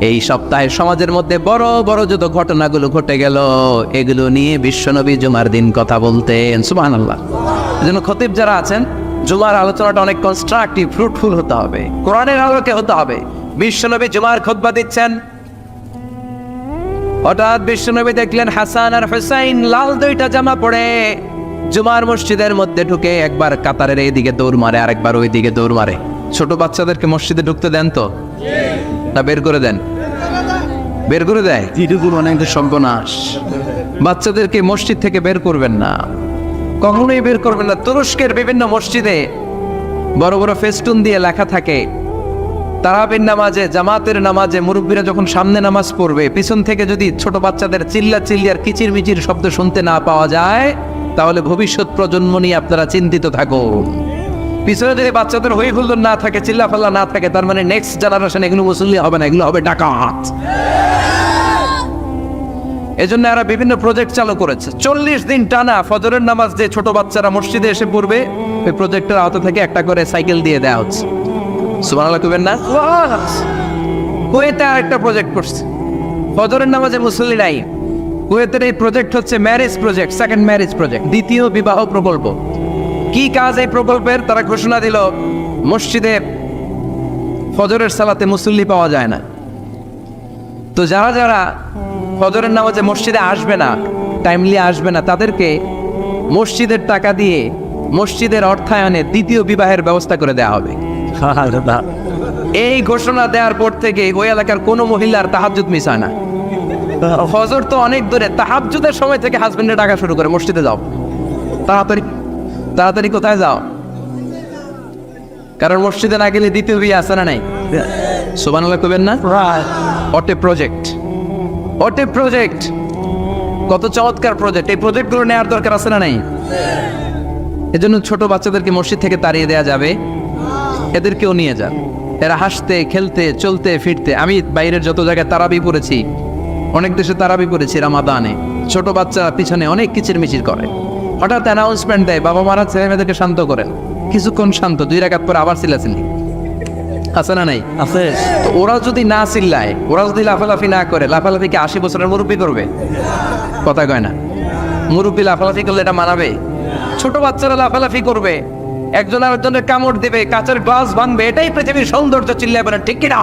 এই সপ্তাহে সমাজের মধ্যে বড় বড় যত ঘটনাগুলো ঘটে গেল এগুলো নিয়ে বিশ্বনবী জুমার দিন কথা বলতেন। সুবহানাল্লাহ। এজন্য খতিব যারা আছেন জুমার আলোচনাটা অনেক কনস্ট্রাকটিভ, ফ্রুটফুল হতে হবে, কোরআনের আলোকে হতে হবে। বিশ্বনবী জুমার খুতবা দিচ্ছেন, হঠাৎ বিশ্বনবী দেখলেন হাসান আর হুসাইন লাল 2টা জামা পরে জুমার মসজিদের মধ্যে ঢুকে একবার কাতারের এইদিকে দৌড় মারে আর একবার ওই দিকে দৌড় মারে। ছোট বাচ্চাদেরকে মসজিদে ঢুকতে দেন তো না বের করে দেন? বের করে দেয়। এটুকু অনেক সর্বনাশ। বাচ্চাদেরকে মসজিদ থেকে বের করবেন না, কখনোই বের করবেন না। তুরস্কের বিভিন্ন মসজিদে বড় বড় ফেস্টুন দিয়ে লেখা থাকে তারাবির নামাজে, জামাতের নামাজে মুরব্বীরা যখন সামনে নামাজ পড়বে পিছন থেকে যদি ছোট বাচ্চাদের চিল্লা চিল্লি আর কিচির মিচির শব্দ শুনতে না পাওয়া যায় তাহলে ভবিষ্যৎ প্রজন্ম নিয়ে আপনারা চিন্তিত থাকুন। পিছনে যদি বাচ্চাদের হই হুল্লোড় না থাকে, চিল্লা ফাল্লা না থাকে, তার মানে নেক্সট জেনারেশন এগুলো মুসল্লি হবে না, এগুলো হবে ডাকাত। এজন্য এরা বিভিন্ন প্রজেক্ট চালু করেছে। 40 দিন টানা ফজরের নামাজ যে ছোট বাচ্চারা মসজিদে এসে পড়বে ওই প্রজেক্টের আওতা থেকে একটা করে সাইকেল দিয়ে দেওয়া হচ্ছে। সুবহানাল্লাহ কইবেন না? কুয়েতে আরেকটা প্রজেক্ট করছে, ফজরের নামাজে মুসল্লি নাই। কুয়েতের এই প্রজেক্ট হচ্ছে marriage project, second marriage project, দ্বিতীয় বিবাহ প্রকল্প। কি কাজ এই প্রকল্পের? তারা ঘোষণা দিল মসজিদে ফজরের সালাতে মুসল্লি পাওয়া যায় না, তো যারা যারা ফজরের নামাজে মসজিদে আসবে না, টাইমলি আসবে না, তাদেরকে মসজিদের টাকা দিয়ে মসজিদের অর্থায়নে দ্বিতীয় বিবাহের ব্যবস্থা করে দেওয়া হবে। এই ঘোষণা দেওয়ার পর থেকে ওই এলাকার কোনো মহিলার তাহাজ্জুদ মিস হয় না। ফজর তো অনেক দূরে, তাহাজ্জুদের সময় থেকে হাজবেন্ডে ডাকা শুরু করে মসজিদে যাও, তাড়াতাড়ি তাড়াতাড়ি কোথায় যাও, কারণ মসজিদে না গেলে দ্বিতীয় বিয়ে আছে না নাই? সুবহানাল্লাহ কইবেন না? অটে প্রজেক্ট, অটে প্রজেক্ট, কত চমৎকার প্রজেক্ট! এই প্রজেক্টগুলো নেওয়ার দরকার আছে না নাই? এজন্য ছোট বাচ্চাদেরকে মসজিদ থেকে তাড়িয়ে দেওয়া যাবে, এদেরকেও নিয়ে যান। এরা হাসতে খেলতে চলতে ফিরতে, আমি বাইরের যত জায়গায় তারাবি পড়েছি, অনেক দেশে তারাবি পড়েছি রামাদানে, ছোট বাচ্চা পিছনে অনেক কিচির মিচির করে, হঠাৎ অ্যানাউন্সমেন্ট দেয় বাবা মারা ছেলে মেয়েদেরকে শান্ত করেন, কিছুক্ষণ শান্ত, 2 রাকাত পরে আবার চিল্লাচিল্লি, আছে না নাই? আছে। তো ওরা যদি না চিল্লায়, ওরা যদি লাফালাফি না করে, লাফালাফি কি 80 বছরের মুরব্বী করবে? কথা কয় না। মুরব্বী লাফালাফি করলে এটা মানাবে? ছোট বাচ্চারা লাফালাফি করবে, একজন আরেকজনের কামড় দিবে, কাঁচের গ্লাস ভাঙবে, এটাই পৃথিবীর সৌন্দর্য। চিল্লায় বলেন ঠিক কিনা?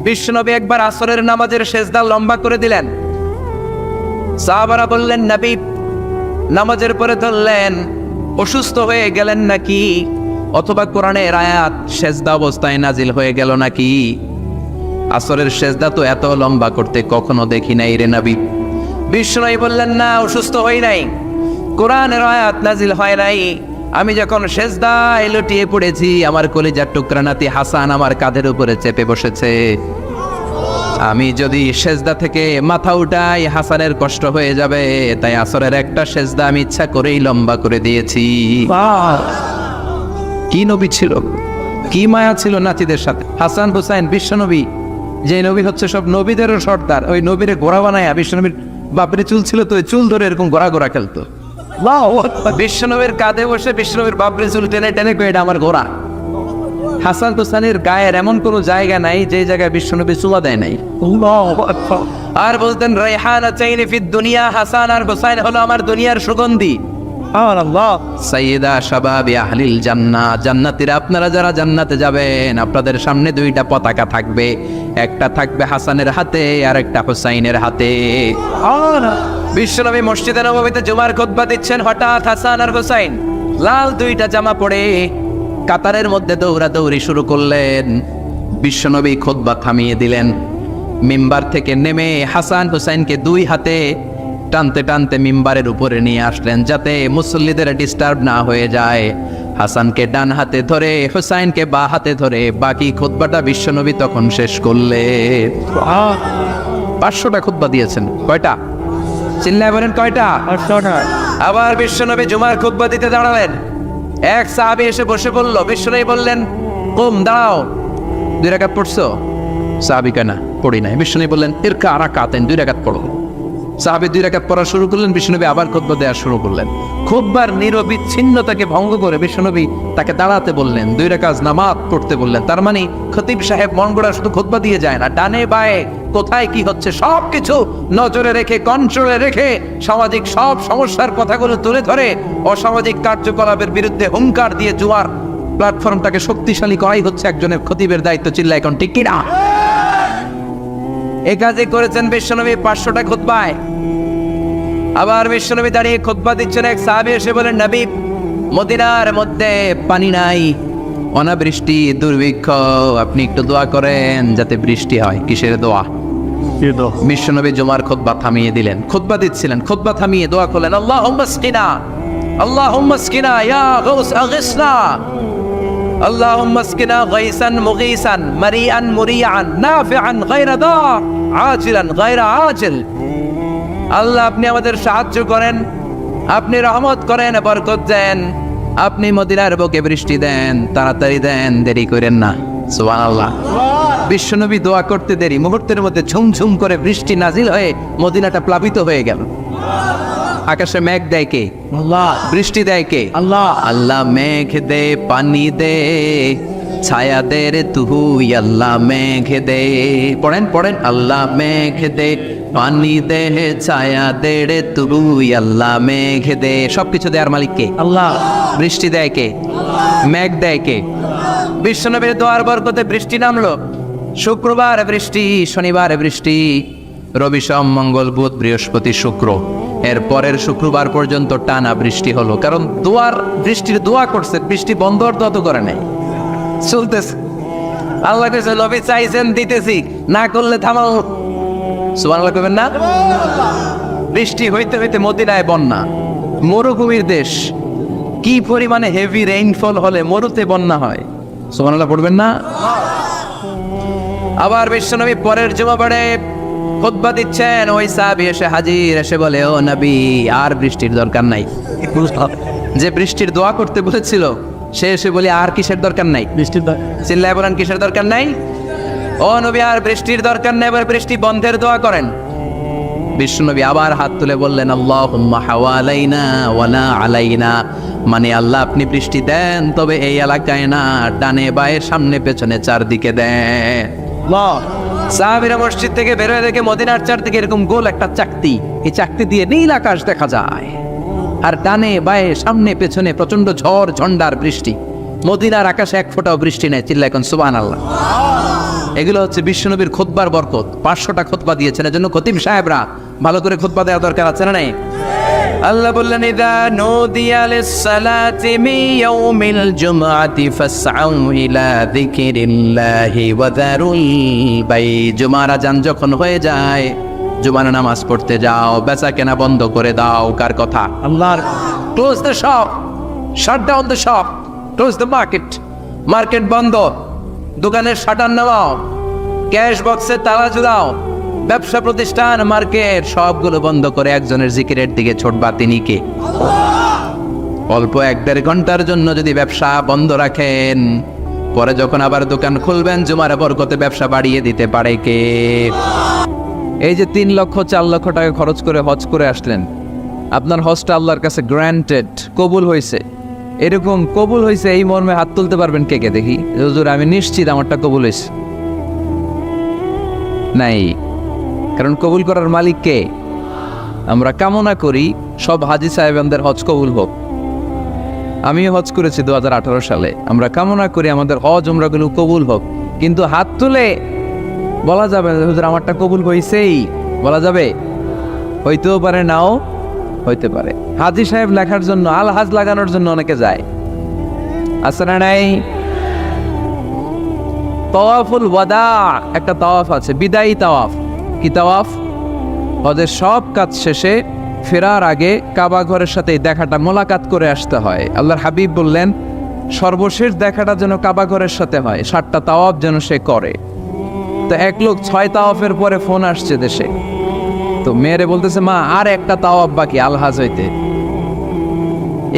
বিশ্বনবী একবার আসরের নামাজের সেজদা লম্বা করে দিলেন, সাহাবারা বললেন নবী, নামাজের পরে ধরলেন অসুস্থ হয়ে গেলেন নাকি, অথবা কোরআনের আয়াত সেজদা অবস্থায় নাজিল হয়ে গেল নাকি? আসরের সেজদা তো এত লম্বা করতে কখনো দেখি নাই রে নবী। বিষ্ণু বললেন না, অসুস্থ হই নাই, কোরআনের আয়াত নাজিল হয় নাই। আমি যখন সেজদায় লুটিয়ে পড়েছি, আমার কলিজার টুকরা নাতি হাসান আমার কাঁধের উপরে চেপে বসেছে। আমি যদি সেজদা থেকে মাথা উঠাই হাসানের কষ্ট হয়ে যাবে, তাই আসরের একটা সেজদা আমি ইচ্ছা করেই লম্বা করে দিয়েছি। কি নবী ছিল, কি মায়া ছিল নাতিদের সাথে। হাসান হুসাইন বিশ্বনবী, যে নবী হচ্ছে সব নবীদেরও সর্দার, ওই নবীরে ঘোড়া বানায় বিশ্বনবীর বাপের চুল ছিল তো ওই চুল ধরে এরকম ঘোড়া ঘোড়া খেলতো। বিশ্বনবীর কাঁধে বসে বিশ্বনবীর বাপরে চুল টেনে টেনে কয়ে এটা আমার ঘোড়া। হাসান হুসাইনের গায়ের এমন কোনো জায়গা নাই যে জায়গায় বিশ্বনবী চুলা দেয় নাই। আর বলতেন রায়হানা চাইনি ফিদ দুনিয়া, হাসান আর হুসাইন হলো আমার দুনিয়ার সুগন্ধি। সাইয়্যিদা শাবাবি আহলিল জান্নাহ, জান্নাতীরা আপনারা যারা জান্নাতে যাবেন, আপনাদের সামনে দুইটা পতাকা থাকবে, একটা থাকবে হাসানের হাতে আর একটা হুসাইনের হাতে। বিশ্বনবী মসজিদে নববীতে জুমার খুতবা দিচ্ছেন, হঠাৎ হাসান আর হুসাইন লাল দুইটা জামা পরে কাতারের মধ্যে দৌড়াদৌড়ি শুরু করলেন। বিশ্বনবী খুতবা থামিয়ে দিলেন, মিম্বার থেকে নেমে হাসান হুসাইনকে দুই হাতে টানতে টানতে মিম্বারের উপরে নিয়ে আসলেন, যাতে মুসল্লিদের ডিস্টার্ব না হয়ে যায়। হাসানকে ডান হাতে ধরে হুসাইনকে বা হাতে ধরে বাকি খুতবাটা বিশ্বনবী তখন শেষ করলেন। 500টা খুতবা দিয়েছেন। কয়টা? চিল্লায় বলেন কয়টা? আবার বিশ্বনবী জুমার খুতবা দিতে দাঁড়ালেন। এক সাহাবী এসে বসে বলল, বিশ্বনবী বললেন কুম, দাঁড়াও, 2 রাকাত পড়ছো? সাহাবী কেনা পড়ি নাই। বিশ্বনবী বললেন ইরকা রাকাতাইন, 2 রাকাত পড়ো। সাহাবী 2 রাকাত পড়া শুরু করলেন, বিশ্বনবী আবার খুতবা দেওয়া শুরু করলেন। খুতবার নিরবিচ্ছিন্নতাকে ভঙ্গ করে বিশ্বনবী তাকে দাঁড়াতে বললেন, 2 রাকাত নামাজ পড়তে বললেন। তার মানে খতিব সাহেব মন গড়া শুধু খুতবা দিয়ে যায় না, ডানে বায়ে কোথায় কি হচ্ছে সব কিছু নজরে রেখে, কন্ট্রোলে রেখে সামাজিক সব সমস্যার কথাগুলো তুলে ধরে অসামাজিক কার্যকলাপের বিরুদ্ধে হুঙ্কার দিয়ে জুয়ার প্ল্যাটফর্মটাকে শক্তিশালী করাই হচ্ছে একজনের খতিবের দায়িত্ব। চিল্লা এখন ঠিক কিনা? এ কাজে করেছেন বিশ্বনবী 500টা খুতবায়। আবার বিশ্বনবী দাঁড়িয়ে খুতবা দিচ্ছেন, এক সাহাবী এসে বলেন, নবী মদিনার মধ্যে পানি নাই, অনাবৃষ্টি, দুর্ভিক্ষ, আপনি একটু দোয়া করেন যাতে বৃষ্টি হয়। কিসের দোয়া? বিশ্বনবী জুমার খুতবা থামিয়ে দিলেন, খুতবা দিচ্ছিলেন, খুতবা থামিয়ে দোয়া করলেন, আল্লাহুম্মা আসকিনা, আল্লাহুম্মা আসকিনা ইয়া গাউস আগিসনা, আল্লাহুম্মা আসকিনা গাইসান মুগীসান মারিআন মুরিআন নাফিআন গায়রা দার আজিলান গায়রা আজিল। আল্লাহ আপনি আমাদের সাহায্য করেন, আপনি রহমত করেন, বরকত দেন, আপনি মদিনার বুকে বৃষ্টি দেন, তাড়াতাড়ি দেন, দেরি করেন না। সুবহানাল্লাহ। বিশ্বনবী দোয়া করতে দেরি, মুহূর্তের মধ্যে ঝুমঝুম করে বৃষ্টি নাজিল হয়ে মদিনাটা প্লাবিত হয়ে গেল। আকাশে মেঘ দেয় কে? আল্লাহ। বৃষ্টি দেয় কে? আল্লাহ। আল্লাহ মেঘ দে, পানি দে, ছায়া দে রে তুই, আল্লাহ মেঘ দে। পড়েন পড়েন, আল্লাহ মেঘ দে, পানি দে, ছায়া দে রে তুই, আল্লাহ মেঘ দে। সবকিছু দেয়ার মালিক কে? আল্লাহ। বৃষ্টি দেয় কে? মেঘ দেয় কে? বিশ্বনবীর দোয়ার বরকতে বৃষ্টি নামলো। শুক্রবার বৃষ্টি, শনিবার বৃষ্টি, রবি সোম মঙ্গল বুধ বৃহস্পতি শুক্র, এর পরের শুক্রবার পর্যন্ত টানা বৃষ্টি হলো। কারণ দোয়ার বৃষ্টির দোয়া করছে, বৃষ্টি বন্ধ তো করে নাই, চলতেছে। আল্লাহ কাছে নবী চাইছেন, দিতেছি, না করলে থামাও। সুবহানাল্লাহ কইবেন না? বৃষ্টি হইতে হইতে মদিনায় বন্যা, মরুভূমির দেশ, কি পরিমাণে হেভি রেইনফল হলে মরুতে বন্যা হয়। সুবহানাল্লাহ পড়বেন না? আবার বিশ্বনবী পরের জুমাবারে খুতবা দিচ্ছেন, ওই সাহাবী এসে হাজির, এসে বলে, ও নবী আর বৃষ্টির দরকার নাই। যে বৃষ্টির দোয়া করতে বলেছিল সে এসে বলে আর কিসের দরকার নাই? বৃষ্টির দরকার। চিল্লায় বলেন কিসের দরকার নাই? ও নবী আর বৃষ্টির দরকার নাই, এবার বৃষ্টি বন্ধের দোয়া করেন। বিশ্বনবী আবার হাত তুলে বললেন, আল্লাহুম্মা হাওয়ালাইনা ওয়ালা আলাইনা, মানে আল্লাহ আপনি বৃষ্টি দেন, তবে এই এলাকায় না, ডানে বায়ে সামনে পেছনে চারদিকে দেন। সাহাবীরা মসজিদ থেকে বের হয়ে দেখে মদিনার চারদিকে এরকম গোল একটা চাকতি, এই চাকতি দিয়ে নীল আকাশ দেখা যায়, আর ডানে বায়ে সামনে পেছনে প্রচন্ড ঝড় ঝন্ডার বৃষ্টি। মদিনার আকাশে এক ফোঁটাও বৃষ্টি নেই। চিল্লা এখন সুবহানাল্লাহ। এগুলো হচ্ছে বিশ্বনবীর খুতবার বরকত। 500টা খুতবা দিয়েছেন, এজন্য খতিব সাহেবরা ভালো করে খুতবা দেওয়া দরকার আছে না নাই? আল্লাহ বললেন ইদা নুদিয়া লিস-সালাতি মিন ইয়াউমিল জুমআতি ফাসআউ ইলা যিকিরিল্লাহি ওয়া যারুল বাই। জুমার আযান যখন হয়ে যায়, জুমার নামাজ পড়তে যাও, বেচা কেনা বন্ধ করে দাও। কার কথা? আল্লাহর close the shop, shut down the shop, close the market. Market বন্ধ, দোকানের শাটার নামাও, ক্যাশ বক্সে তালা ঝুলাও, ব্যবসা প্রতিষ্ঠান, মার্কেট সবগুলো বন্ধ করে একজনের জিকিরের দিকে ছোটবা। তিনি কে? অল্প 1-1.5 ঘন্টার জন্য যদি ব্যবসা বন্ধ রাখেন, পরে যখন আবার দোকান খুলবেন, জুমার বরকতে ব্যবসা বাড়িয়ে দিতে পারে কে? এই যে 3 লক্ষ 4 লক্ষ টাকা খরচ করে হজ করে আসলেন, আপনার হজটা আল্লাহর কাছে গ্র্যান্টেড, কবুল হয়েছে। এরকম কবুল হয়েছে এই মর্মে হাত তুলতে পারবেন কে কে? দেখি। হুজুর আমি নিশ্চিত আমারটা কবুল হয়েছে। নাই, কারণ কবুল করার মালিক কে? আমরা কামনা করি সব হাজি সাহেবদের হজ কবুল হোক। আমিও হজ করেছি 2018 সালে। আমরা কামনা করি আমাদের হজ উমরাগুলো কবুল হোক, কিন্তু হাত তুলে বলা যাবে না হুজুর আমারটা কবুল হয়েছেই, বলা যাবে? হইতেও পারে, নাও হইতে পারে। হাজি সাহেব লেখার জন্য, আল হাজ লাগানোর জন্য অনেকে যায়, আছে না নাই? তাওয়াফুল ওয়াদা একটা তাওয়াফ আছে, বিদায়ী তাওয়াফ। কি তাওয়াফ? হজের সব কাজ শেষে ফেরার আগে কাবা ঘরের সাথে দেখাটা, মোলাকাত করে আসতে হয়। আল্লাহর হাবিব বললেন সর্বশেষ দেখাটা যেন কাবা ঘরের সাথে হয়, 7টা তাওয়াফ যেন সে করে। তো এক লোক 6 তাওয়াফের পরে ফোন আসছে দেশে, তো মেয়েরে বলতেছে মা আর একটা তাওয়াফ বাকি আলহাজ হইতে,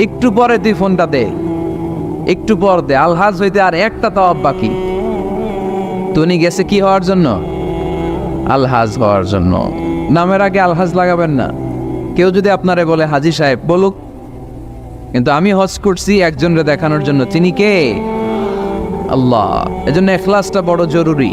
একটু পরে তুই ফোনটা দে, একটু পর দে, আলহাজ হইতে আর একটা তাওয়াফ বাকি। তুমি গেছে কি হওয়ার জন্য? আলহাজ হওয়ার জন্য। নামের আগে আলহাজ লাগাবেন না। কেউ যদি আপনারে বলে হাজি সাহেব, বলুক, কিন্তু আমি হজ করছি একজনরে দেখানোর জন্য। তিনি কে? আল্লাহ। এজন্য ইখলাসটা বড় জরুরি।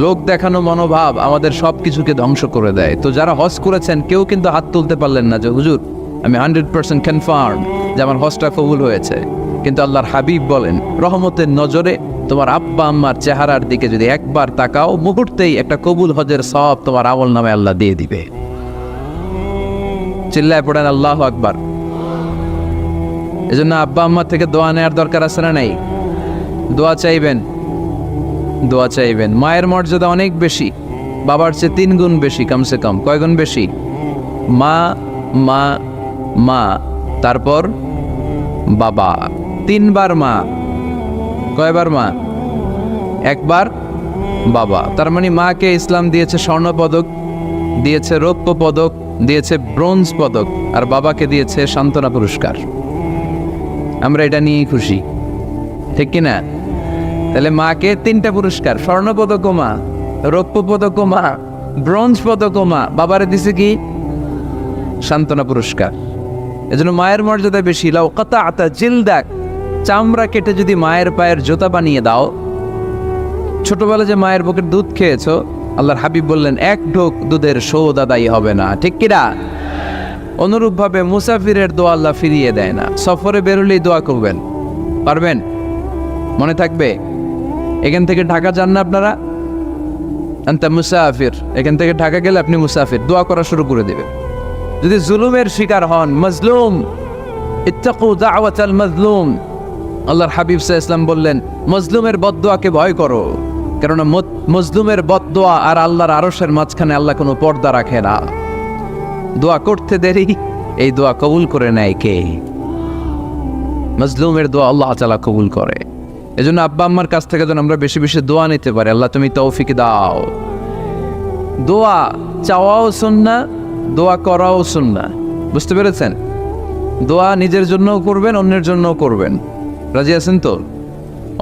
লোক দেখানো মনোভাব আমাদের সব কিছুকে ধ্বংস করে দেয়। তো যারা হজ করেছেন কেউ কিন্তু হাত তুলতে পারলেন না যে হুজুর আমি 100% কনফার্ম যে আমার হজটা কবুল হয়েছে। কিন্তু আল্লাহর হাবিব বলেন রহমতের নজরে তোমার আব্বা আম্মার চেহারার দিকে যদি একবার তাকাও, মুহূর্তেই একটা কবুল হজের সব তোমার আমল নামে আল্লাহ দিয়ে দিবে। চিল্লায় পড়েন আল্লাহু আকবার। এজন্য আব্বা আম্মা থেকে দোয়া নেওয়ার দরকার আছে না নাই? দোয়া চাইবেন, দোয়া চাইবেন। মায়ের মর্যাদা অনেক বেশি, বাবার চেয়ে 3 গুণ বেশি, কমসে কম। কয় গুণ বেশি? মা মা মা, তারপর বাবা। 3 বার মা। কয়বার মা? 1 বার বাবা। তার মানে মাকে ইসলাম দিয়েছে স্বর্ণ পদক, দিয়েছে রৌপ্য পদক, দিয়েছে ব্রোঞ্জ পদক, আর বাবাকে দিয়েছে সান্ত্বনা পুরস্কার। আমরা এটা নিয়েই খুশি, ঠিক কিনা? তাহলে মাকে 3টা পুরস্কার, স্বর্ণ পদক মা, রৌপ্য পদক মা, ব্রোঞ্জ পদক মা, বাবারে দিছে কি? সান্ত্বনা পুরস্কার। এজন্য মায়ের মর্যাদা বেশি। লাউ কাতাআতা জিলদাক, চামড়া কেটে যদি মায়ের পায়ের জুতা বানিয়ে দাও। ছোটবেলা যে মায়ের বুকের দুধ খেয়েছো, আল্লাহর হাবিব বললেন 1 ঢোক দুধের শোধ আদায় হবে না, ঠিক কিনা? অনুরূপভাবে মুসাফিরের দোয়া আল্লাহ ফিরিয়ে দেয় না। সফরে বেরোলেই দোয়া করবেন, পারবেন? মনে থাকবে? এখান থেকে ঢাকা যান না আপনারা, আনতা মুসাফির, এখান থেকে ঢাকা গেলে আপনি মুসাফির, দোয়া করা শুরু করে দেবেন। যদি জুলুমের শিকার হন, মাজলুম, ইত্তাকু দাওয়াতাল মাজলুম, আল্লাহর হাবিব সাল্লাল্লাহু আলাইহি ওয়াসাল্লাম বললেন মজলুমের বদদোয়াকে ভয় করো, কেননা মজলুমের বদদোয়া আর আল্লাহর আরশের মাঝখানে আল্লাহ কোনো পর্দা রাখে না। দোয়া করতে দেরি, এই দোয়া কবুল করে নেয় কে? মজলুমের দোয়া আল্লাহ তাআলা কবুল করে। এজন্য আব্বা আম্মার কাছ থেকে যেন আমরা বেশি বেশি দোয়া নিতে পারি। আল্লাহ তুমি তৌফিক দাও। দোয়া চাওয়াও সুন্নাহ, দোয়া করাও সুন্নাহ। বুঝতে পেরেছেন? দোয়া নিজের জন্যও করবেন, অন্যের জন্যও করবেন। রাজি আছেন তো?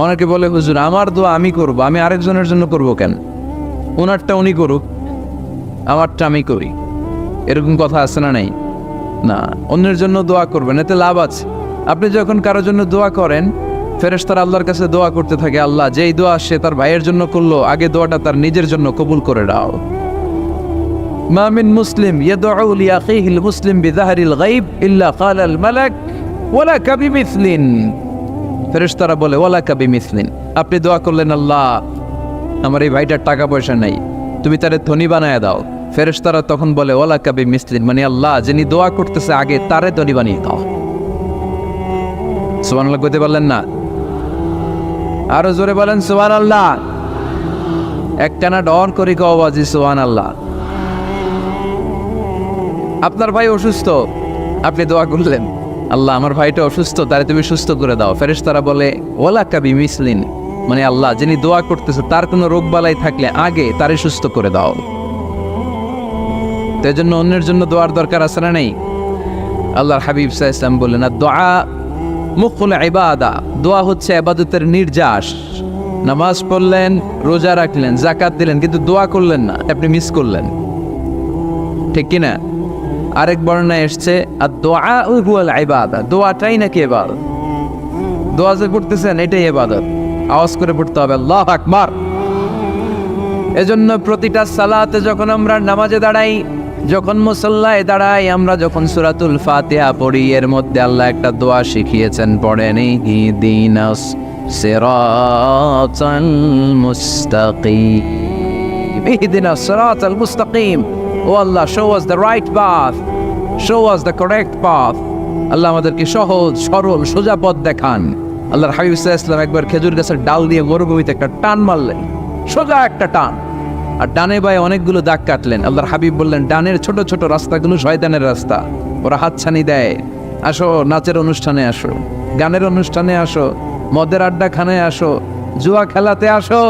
অনেকে বলে হুজুর আমার দোয়া আমি করব, আমি আরেকজনের জন্য করব কেন? ওনারটা উনি করুক, আমারটা আমি করি, এরকম কথা আছে না নাই? না, অন্যের জন্য দোয়া করবেন, এতে লাভ আছে। আপনি যখন কারোর জন্য দোয়া করেন, ফেরেশতারা আল্লাহর কাছে দোয়া করতে থাকে, আল্লাহ যেই দোয়া সে তার ভাইয়ের জন্য করলো, আগে দোয়াটা তার নিজের জন্য কবুল করে দাও। মা মিন মুসলিম ইয়াদউ লিআখিহিল মুসলিম বিযাহরিল গায়ব ইল্লা ক্বালাল মালাক ওয়ালাকা বিমিসলিন। ফেরেশতারা বলে ওয়ালাকা বিমিসলিন। আপনি দোয়া করলেন আল্লাহ আমার এই ভাইটার টাকা পয়সা নাই, তুমি তারে ধনী বানায় দাও, ফেরেশতারা তখন বলে ওয়ালা কাবি মিসলিন, মানে আল্লাহ যিনি দোয়া করতেছে আগে তারে তৈরি বানিয়ে দাও। সুবহানাল্লাহ কইতে পারলেন না? আরো জোরে বলেন সুবহানাল্লাহ। একটানা ডন করি কওয়াজি সুবহানাল্লাহ। আপনার ভাই অসুস্থ, আপনি দোয়া করলেন আল্লাহ আমার ভাইটা অসুস্থ, তারে তুমি সুস্থ করে দাও। ফেরেশতারা বলে ওয়ালা কাবি মিসলিন, মানে আল্লাহ যিনি দোয়া করতেছে তার কোনো রোগ বালাই থাকলে আগে তারে সুস্থ করে দাও। তো এজন্য অন্যের জন্য দোয়ার দরকার আছে না নেই? আল্লাহর হাবিব সাল্লাল্লাহু আলাইহি ওয়াসাল্লাম বললেন দোয়া মুখুল ইবাদা, দোয়া হচ্ছে ইবাদতের নির্যাস। নামাজ পড়লেন, রোজা রাখলেন, যাকাত দিলেন, কিন্তু দোয়া করলেন না, আপনি মিস করলেন, ঠিক কি না? আরেক বর্ণনায় এসেছে আর দোয়া হুয়াল ইবাদা, দোয়াটাই নাকি ইবাদত। দোয়া যে করতেছেন এটাই ইবাদত, আওয়াজ করে পড়তে হবে আল্লাহু আকবার। এজন্য প্রতিটা সালাতে যখন আমরা নামাজে দাঁড়াই, যখন মুসল্লায় দাঁড়াই, আমরা যখন সূরাতুল ফাতিহা পড়ি, এর মধ্যে আল্লাহ একটা দোয়া শিখিয়েছেন, পড়েন ইহদিনাস সিরাতাল মুস্তাকিম, ইহদিনাস সিরাতাল মুস্তাকিম। ও Allah, show us the right path, show us the correct path. Allah আমাদেরকে সহজ সরল সোজা পথ দেখান। আল্লাহর হাবিব সাল্লাল্লাহু আলাইহি ওয়াসাল্লাম একবার খেজুর গাছের ডাল দিয়ে মরুভূমিতে একটা টান মারলেন, সোজা একটা টান, আর ডানে বায়ে অনেকগুলো দাগ কাটলেন। আল্লাহর হাবিব বললেন ডানের ছোট ছোট রাস্তাগুলো শয়তানের রাস্তা, ওরা হাতছানি দেয়। আসো নাচের অনুষ্ঠানে আসো, গানের অনুষ্ঠানে আসো, মদের আড্ডাখানায় আসো, জুয়া খেলাতে আসো,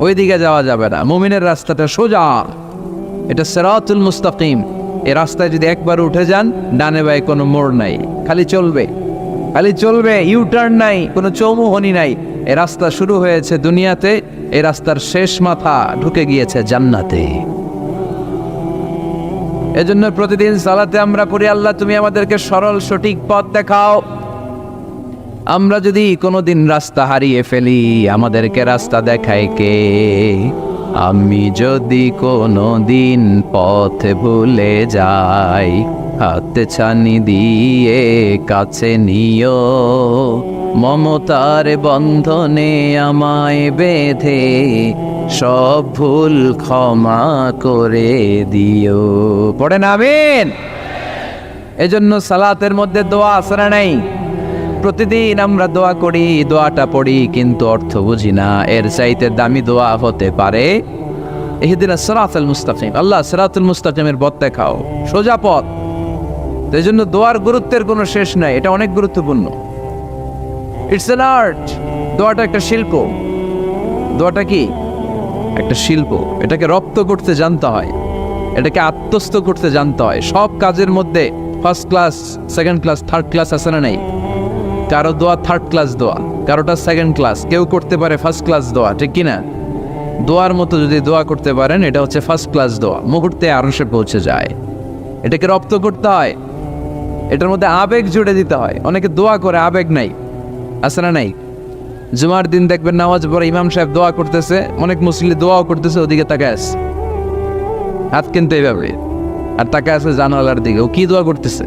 ওইদিকে যাওয়া যাবে না। মুমিনের রাস্তাটা সোজা, এটা সিরাতুল মুস্তাকিম। এই রাস্তায় যদি একবার উঠে যান, ডানে বায়ে কোনো মোড় নাই, খালি চলবে, খালি চলবে, ইউটার্ন নাই, কোনো চৌমুহনী নাই। এই রাস্তা শুরু হয়েছে দুনিয়াতে, এই রাস্তার শেষ মাথা ঢুকে গিয়েছে জান্নাতে। এজন্য প্রতিদিন সালাতে আমরা পড়ি আল্লাহ তুমি আমাদেরকে সরল সঠিক পথ দেখাও। আমরা যদি কোনোদিন রাস্তা হারিয়ে ফেলি, আমাদেরকে রাস্তা দেখায় কে? আমি যদি কোনোদিন পথ ভুলে যাই, হাতে ছানি দিয়ে কাছে নিও, মমতার বন্ধনে আমায় বেঁধে সব ভুল ক্ষমা করে দিও। পড়েন আমিন। এজন্য সালাতের মধ্যে দোয়া আছে না নাই? প্রতিদিন আমরা দোয়া করি, দোয়াটা পড়ি, কিন্তু অর্থ বুঝি না। এর চাইতে দামি দোয়া হতে পারে ইহদিনাস সিরাতাল মুস্তাকিম, আল্লাহ সিরাতুল মুস্তাকিমের পথ দেখাও, সোজা পথ। তো এই জন্য দোয়ার গুরুত্বের কোনো শেষ নাই, এটা অনেক গুরুত্বপূর্ণ। It's an art. দোয়াটা একটা শিল্প। দোয়াটা কি? একটা শিল্প। এটাকে রপ্ত করতে জানতে হয়, এটাকে আত্মস্থ করতে জানতে হয়। সব কাজের মধ্যে first class, second class, third class আছে না নাই? কারো দোয়া থার্ড ক্লাস দোয়া, কারোটা সেকেন্ড ক্লাস, কেউ করতে পারে ফার্স্ট ক্লাস দোয়া, ঠিক কিনা? দোয়ার মতো যদি দোয়া করতে পারেন, এটা হচ্ছে ফার্স্ট ক্লাস দোয়া, মুহূর্তে আরশে পৌঁছে যায়। এটাকে রপ্ত করতে হয়, এটার মধ্যে আবেগ জুড়ে দিতে হয়। অনেকে দোয়া করে আবেগ নাই, আছে না নাই? জুমার দিন দেখবেন নামাজ পড়ে ইমাম সাহেব দোয়া করতেছে, অনেক মুসল্লি দোয়াও করতেছে, ওদিকে তাকায় আছে, হাত কিন্তু এইভাবে, আর তাকায় আছে জানালার দিকে, ও কি দোয়া করতেছে?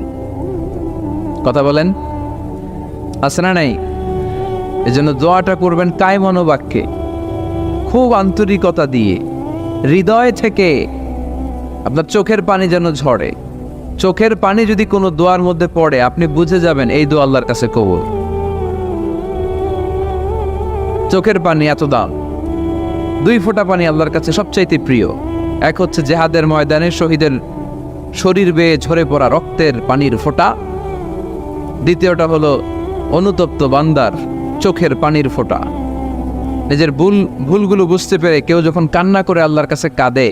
কথা বলেন, আছে না নাই? এই জন্য দোয়াটা করবেন কায় মনোবাক্যে, খুব আন্তরিকতা দিয়ে, হৃদয় থেকে। আপনার চোখের পানি যেন ঝরে। চোখের পানি যদি কোনো দোয়ার মধ্যে পড়ে, আপনি বুঝে যাবেন এই দোয়া আল্লাহর কাছে কবুল। চোখের পানি এত দাম। 2 ফোঁটা পানি আল্লাহর কাছে সবচাইতে প্রিয়। এক হচ্ছে জেহাদের ময়দানে শহীদের শরীর বেয়ে ঝরে পড়া রক্তের পানির ফোঁটা। দ্বিতীয়টা হলো অনুতপ্ত বান্দার চোখের পানির ফোঁটা। নিজের ভুলগুলো বুঝতে পেরে কেউ যখন কান্না করে আল্লাহর কাছে কাঁদে,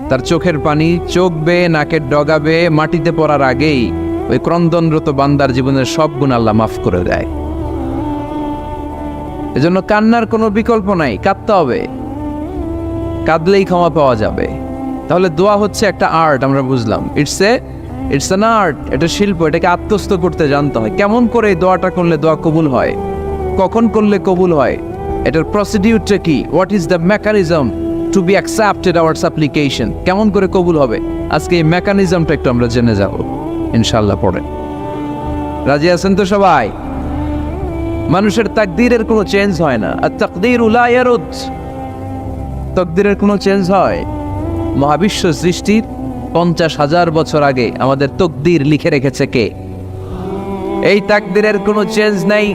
তার চোখের পানি চোখ বেয়ে নাকের ডগা বেয়ে মাটিতে পড়ার আগেই ওই ক্রন্দনরত বান্দার জীবনের সব গুণ আল্লাহ মাফ করে দেয়। এজন্য কান্নার কোনো বিকল্প নাই, কাঁদতে হবে, কাঁদলেই ক্ষমা পাওয়া যাবে। তাহলে দোয়া হচ্ছে একটা আর্ট, আমরা বুঝলাম। ইটস অ্যান আর্ট, এটা শিল্প। এটাকে আত্মস্থ করতে জানতে হয়। কেমন করে এই দোয়াটা করলে দোয়া কবুল হয়, কখন করলে কবুল হয়, এটার প্রসিডিউরটা কি, what is the mechanism two be accepted hour সাপ্লিকেশন, কেমন করে কবুল হবে, আজকে এই মেকানিজমটা একটু আমরা জেনে যাব ইনশাআল্লাহ। পড়েন, রাজি আছেন তো সবাই? মানুষের তাকদীরের কোনো চেঞ্জ হয় না। আর তাকদীরু লা ইয়ারুদ, তাকদীরের কোনো চেঞ্জ হয়? মহাবিশ্ব সৃষ্টির 50,000 বছর আগে আমাদের তকদির লিখে রেখেছে কে? এই তাকদিরের কোনো চেঞ্জ নাই।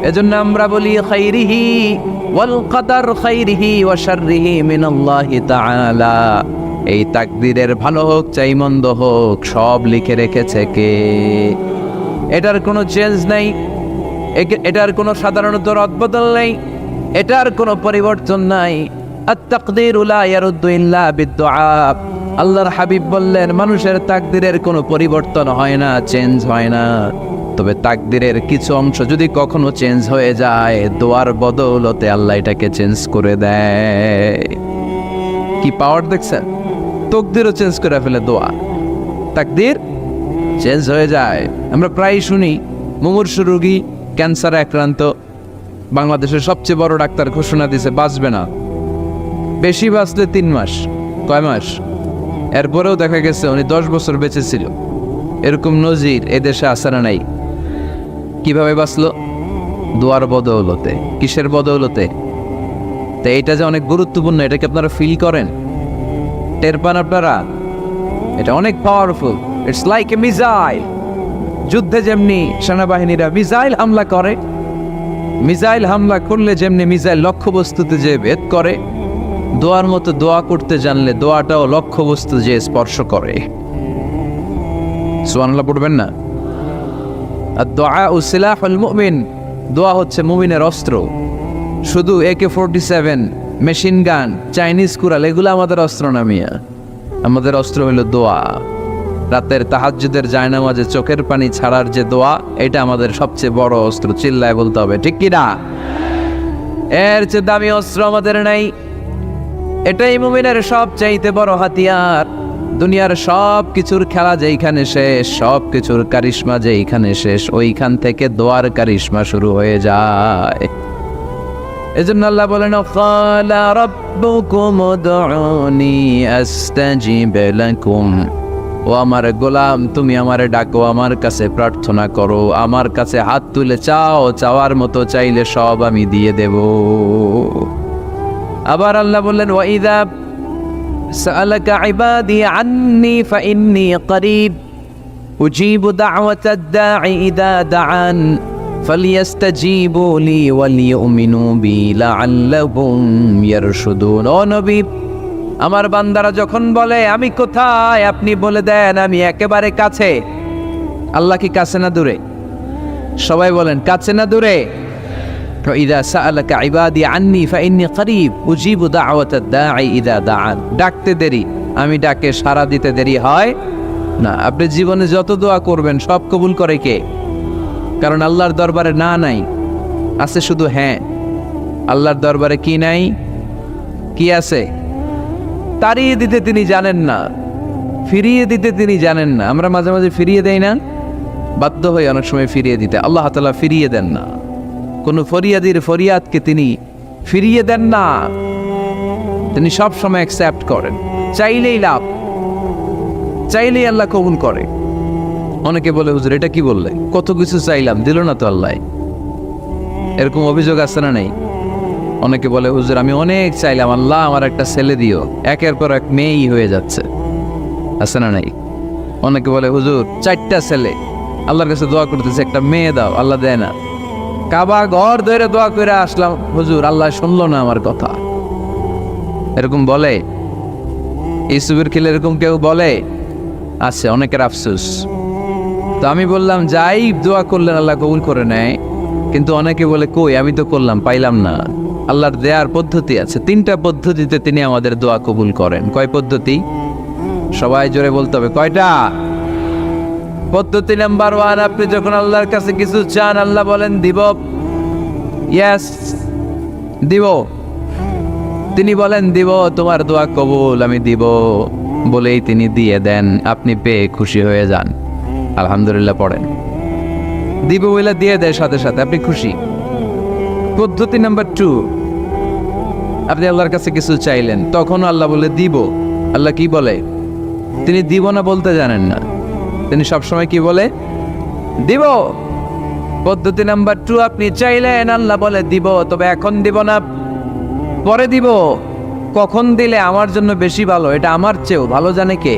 এজন্য আমরা বলি খাইরিহি ওয়াল কদর খাইরিহি ওয়া শাররিহি মিনাল্লাহি তাআলা। এই তাকদিরের ভালো হোক চাই মন্দ হোক সব লিখে রেখেছে কে? এটার কোনো চেঞ্জ নাই, এটার কোনো সাধারণত রদবদল নেই, এটার কোনো পরিবর্তন নাই। আত-তাকদীরু লা ইয়ারুদ্দু ইল্লা বিদ-দুআ। আল্লাহর হাবিব বললেন মানুষের তাকদীরের কোনো পরিবর্তন হয় না, চেঞ্জ হয় না। তবে তাকদীরের কিছু অংশ যদি কখনো চেঞ্জ হয়ে যায়, দোয়ার বদৌলতে আল্লাহ এটাকে চেঞ্জ করে দেয়। কি পাওয়ার দেখছেন? তকদিরও চেঞ্জ করে ফেলে দোয়া, তাকদীর চেঞ্জ হয়ে যায়। আমরা প্রায় শুনি মুমূর্ষু রোগী, ক্যান্সারে আক্রান্ত, বাংলাদেশের সবচেয়ে বড় ডাক্তার ঘোষণা দিয়েছে বাঁচবে না, বেশি বাঁচলে 3 মাস। কয় মাস? এরপরেও দেখা গেছে উনি 10 বছর বেঁচে ছিল। এরকম নজির এদেশে আছে না নাই? কিভাবে বাঁচলো? দোয়ার বদৌলতে। কিসের বদৌলতে? তো এটা যে অনেক গুরুত্বপূর্ণ, এটা কি আপনারা ফিল করেন, টের পান আপনারা? এটা অনেক powerful. It's like a missile. যুদ্ধে যেমনি সেনাবাহিনীরা মিসাইল হামলা করে, মিসাইল হামলা করলে যেমনি মিসাইল লক্ষ্যবস্তুতে যে ভেদ করে, দোয়ার মতো দোয়া করতে জানলে দোয়াটাও লক্ষ্যবস্তু যে স্পর্শ করে। সুবহানাল্লাহ পড়বেন না? আর দোয়া ও সিলাহুল মুমিন, দোয়া হচ্ছে মুমিনের অস্ত্র। শুধু AK-47, machine gun, Chinese Corel এগুলো আমাদের অস্ত্র না মিয়া। আমাদের অস্ত্র হলো দোয়া। রাতের তাহাজ্জুদের জায়নামাজে চোখের পানি ছাড়ার যে দোয়া, এটা আমাদের সবচেয়ে বড় অস্ত্র। চিল্লায় বলতে হবে, ঠিক কি না? এর চেয়ে দামি অস্ত্র আমাদের নাই। এটাই মুমিনের সবচাইতে বড় হাতিয়ার। দুনিয়ার সব কিছুর খেলা যেইখানে শেষ, সব কিছুর কারিশমা যেইখানে শেষ, ওইখান থেকে দোয়ার কারিশমা শুরু হয়ে যায়। এজন্য আল্লাহ বলেন ক্বালা রাব্বুকুম উদউনি আস্তাজিব লাকুম। ও আমার গোলাম, তুমি আমারে ডাকো, আমার কাছে প্রার্থনা করো, আমার কাছে হাত তুলে চাও, চাওয়ার মতো চাইলে সব আমি দিয়ে দেব। আবার আল্লাহ বললেন ওয়াইদা সাআলাকা ইবাদি আন্নী ফাইন্নী করিব উজিবু দাওয়াতাদ দাঈ ইযা দাআন ফালিয়াস্তাজিবু লি ওয়ালিউমিনু বি লাআল্লাহুম ইয়ারশুদুন। ও নবী, আমার বান্দারা যখন বলে আমি কোথায়, আপনি বলে দেন আমি একেবারে কাছে। আল্লাহ কি কাছে না দূরে? সবাই বলেন কাছে না দূরে? ইযা সাআলাকা ইবাদি আন্নী ফাইন্নী করিব উজিবু দাওয়াতাদ দাঈ ইযা দাআন। ডাকতে দেরি, আমি ডাকে সাড়া দিতে দেরি হয় না। আপনি জীবনে যত দোয়া করবেন সব কবুল করে কে? কারণ আল্লাহর দরবারে না নাই, আছে শুধু হ্যাঁ। আল্লাহর দরবারে কি নাই? কি আছে? তাড়িয়ে দিতে তিনি জানেন না, ফিরিয়ে দিতে তিনি জানেন না। আমরা মাঝে মাঝে ফিরিয়ে দেই না, বাধ্য হয়ে অনেক সময় ফিরিয়ে দিতে। আল্লাহ তাআলা ফিরিয়ে দেন না, কোনো ফরিয়াদির ফরিয়াদকে তিনি ফিরিয়ে দেন না। তিনি সব সময় অ্যাকসেপ্ট করেন। চাইলেই লাভ, চাইলেই আল্লাহ কবুল করে। অনেকে বলে হুজুর এটা কি বললে, কত কিছু চাইলাম দিল না তো আল্লাহ। এরকম অভিযোগ আছে না নাই? অনেকে বলে হুজুর আমি অনেক চাইলাম, আল্লাহ আমার একটা ছেলে দিও, একের পর এক মেয়েই হয়ে যাচ্ছে। আছে না নাই? অনেকে বলে হুজুর 4টা ছেলে, আল্লাহর কাছে দোয়া করতেছে একটা মেয়ে দাও, আল্লাহ দেয় না। কাবা ঘর ধরে দোয়া করে আসলাম, হুজুর আল্লাহ শুনলো না আমার কথা। এরকম বলে? ইউসুফের খিলে এরকম কেউ বলে? আছে, অনেকের আফসোস। তো আমি বললাম যাই দোয়া করলেন আল্লাহ কবুল করে নেয়, কিন্তু অনেকে বলে কই আমি তো করলাম পাইলাম না। আল্লাহর দেয়ার পদ্ধতি আছে, 3টা পদ্ধতিতে তিনি আমাদের দোয়া কবুল করেন। কয় পদ্ধতি? সবাই জোরে বলতে হবে, কয়টা? পদ্ধতি নাম্বার 1, আপনি যখন আল্লাহর কাছে কিছু চান আল্লাহ বলেন দিব, ইয়েস দিব। তিনি বলেন দিব, তোমার দোয়া কবুল, আমি দিব বলেই তিনি দিয়ে দেন। আপনি পেয়ে খুশি হয়ে যান, আলহামদুলিল্লাহ পড়েন। দিব বলে দিয়ে দেয় সাথে সাথে, আপনি খুশি। পদ্ধতি নাম্বার 2, আপনি আল্লাহর কাছে কিছু চাইলেন, তখন আল্লাহ বলে দিব। আল্লাহ কি বলে? তিনি দিব না বলতে জানেন না, তিনি সবসময় কি বলে? দিব। পদ্ধতি নাম্বার 2, আপনি চাইলেন, আল্লাহ বলে দিব, তবে এখন দিব না, পরে দিব। কখন দিলে আমার জন্য বেশি ভালো এটা আমার চেয়েও ভালো জানে কে?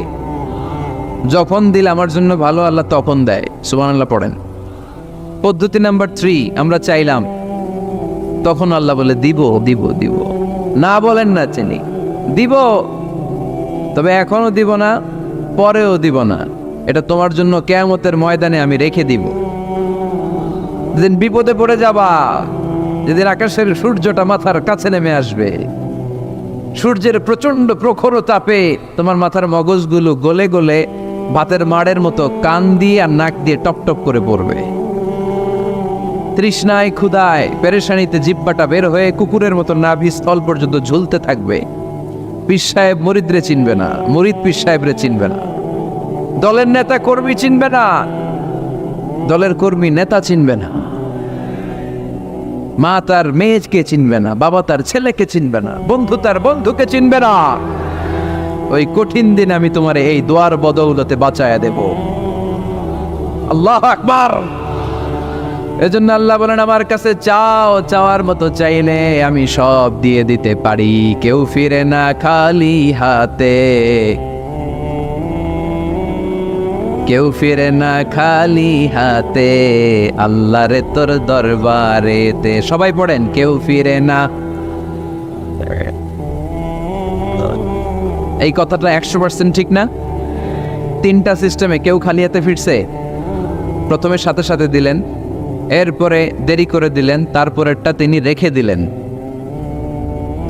যখন দিলে আমার জন্য ভালো আল্লাহ তখন দেয়। সুবহানাল্লাহ পড়েন। পদ্ধতি নাম্বার 3, আমরা চাইলাম, তখন আল্লাহ বলে দিব দিব দিব, না বলেন না চিনি দিব, তবে এখনো দিব না, পরেও দিব না, এটা তোমার জন্য কিয়ামতের ময়দানে আমি রেখে দিব। যেদিন বিপদে পড়ে যাবা, যেদিন আকাশের সূর্যটা মাথার কাছে নেমে আসবে, সূর্যের প্রচন্ড প্রখর তাপে তোমার মাথার মগজগুলো গলে গলে ভাতের মাড়ের মতো কান দিয়ে আর নাক দিয়ে টপ টপ করে পড়বে। তৃষ্ণায় ক্ষুধায় পেরেশানিতে জিহ্বাটা বের হয়ে কুকুরের মতো নাভি স্থল পর্যন্ত ঝুলতে থাকবে। পীর সাহেব মুরিদরে চিনবে না, মুরিদ পীর সাহেবরে চিনবে না, দলের নেতা কর্মী চিনবে না, দলের কর্মী নেতা চিনবে না, মা তার মেয়েকে চিনবে না, বাবা তার ছেলেকে চিনবে না, বন্ধু তার বন্ধুকে চিনবে না। ওই কঠিন দিন আমি তোমার এই দোয়ার বদৌলতে বাঁচায়া দেব। আল্লাহু আকবার। এজন্য আল্লাহ বলেন, আমার কাছে চাও, চাওয়ার মতো চাইলে আমি সব দিয়ে দিতে পারি। কেউ ফিরে না খালি হাতে, কেউ ফিরে না খালি হাতে, আল্লাহরে তোর দরবারেতে। সবাই পড়েন, কেউ ফিরে না। এই কথাটা 100% ঠিক না? 3টা সিস্টেমে কেউ খালি হাতে ফিরছে? প্রথমে সাথে সাথে দিলেন, এরপরে দেরি করে দিলেন, তারপরেরটা তিনি রেখে দিলেন।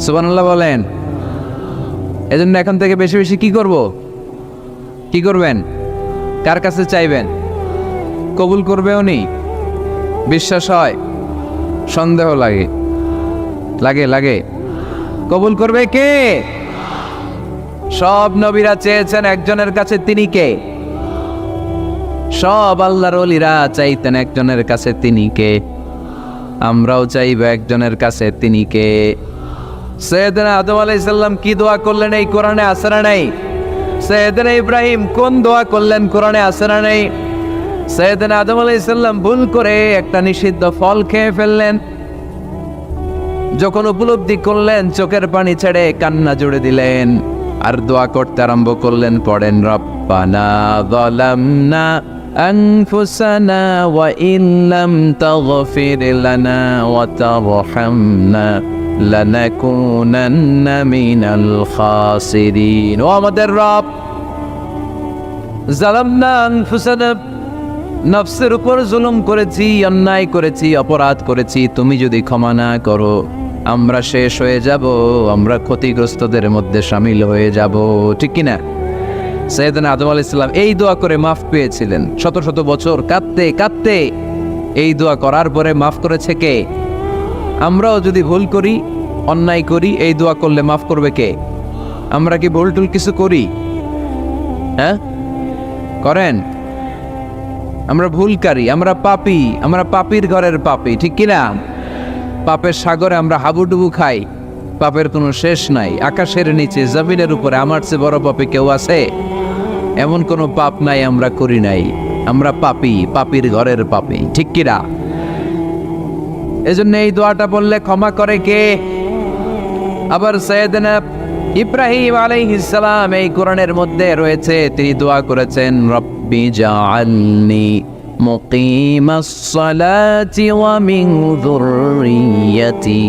সুবহানাল্লাহ বলেন। এজন্য এখন থেকে বেশি বেশি কি করব? কি করবেন? কার কাছে চাইবেন? কবুল করবে উনি? বিশ্বাস হয়? সন্দেহ লাগে? লাগে লাগে? কবুল করবে কে? সব নবীরা চেয়েছেন একজনের কাছে, তিনি কে? সব আল্লাহর ওলিরা চাইতেন একজনের কাছে, তিনি কে? আমরাও চাইব একজনের কাছে, তিনি কে? সৈয়দনা আদম আলাইহিস সালাম কি দোয়া করলেন এই কোরআনে আছে না নাই? সৈয়দনা ইব্রাহিম কোন দোয়া করলেন কোরআনে আছে না নাই? সৈয়দনা আদম আলাইহিস সালাম ভুল করে একটা নিষিদ্ধ ফল খেয়ে ফেললেন, যখন উপলব্ধি করলেন চোখের পানি ছেড়ে কান্না জুড়ে দিলেন আর দোয়া করতে আরম্ভ করলেন। পড়েন, রব্বানা যালামনা আনফুসানা ওয়া ইল্লাম তাগফির লানা ওয়া তারহামনা লানাকুনান্না মিনাল খাসিরিন। ও আমাদের রব, যালামনা আনফুসানা, নফসের উপর জুলুম করেছি, অন্যায় করেছি, অপরাধ করেছি, তুমি যদি ক্ষমা না করো আমরা শেষ হয়ে যাব, আমরা ক্ষতিগ্রস্তদের মধ্যে শামিল হয়ে যাব। ঠিক কিনা? সৈয়দনা আদম আলাইহিস সালাম এই দোয়া করে মাফ পেয়েছিলেন। শত শত বছর কাঁদতে কাঁদতে এই দোয়া করার পরে মাফ করেছে কে? আমরাও যদি ভুল করি, অন্যায় করি, এই দোয়া করলে মাফ করবে কে? আমরা কি ভুল টুল কিছু করি? হ্যাঁ, করেন? আমরা ভুলকারী, আমরা পাপী, আমরা পাপীর ঘরের পাপী। ঠিক কিনা? পাপের সাগরে আমরা হাবুডুবু খাই, পাপের কোনো শেষ নাই। আকাশের নিচে, জমিনের উপরে আমার চেয়ে বড় পাপী কেউ আছে? এমন কোনো পাপ নাই আমরা করি নাই। আমরা পাপী, পাপীর ঘরের পাপী। ঠিক কিনা? এজন্য এই দোয়াটা বললে ক্ষমা করে কে? আবার সাইয়েদনা ইব্রাহিম আলাইহিস সালাম এই কোরআনের মধ্যে রয়েছে, তিনি দোয়া করেছেন, রব্বি জাআলনি মুকিমাস সালাতি ওয়া মিন যুররিয়্যাতি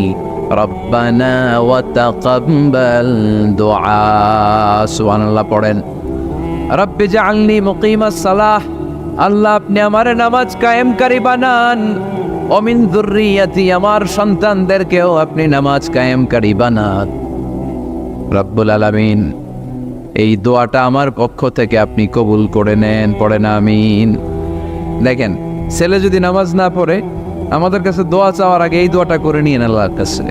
রব্বানা ওয়া তাকাব্বাল দুআ। সুবহানাল্লাহ পড়েন, রব্বি জাআলনি মুকিমাস সালাহ, আল্লাহ আপনি আমার নামাজ কায়েমকারী বানান, ওয়া মিন যুররিয়্যাতি, আমার সন্তানদেরকেও আপনি নামাজ কায়েমকারী বানান। রব্বুল আলামিন এই দোয়াটা আমার পক্ষ থেকে আপনি কবুল করে নেন। পড়েন আমিন। দেখেন, ছেলে যদি নামাজ না পড়ে আমাদের কাছে দোয়া চাওয়ার আগে এই দোয়াটা করে নিয়েন আল্লাহর কাছে,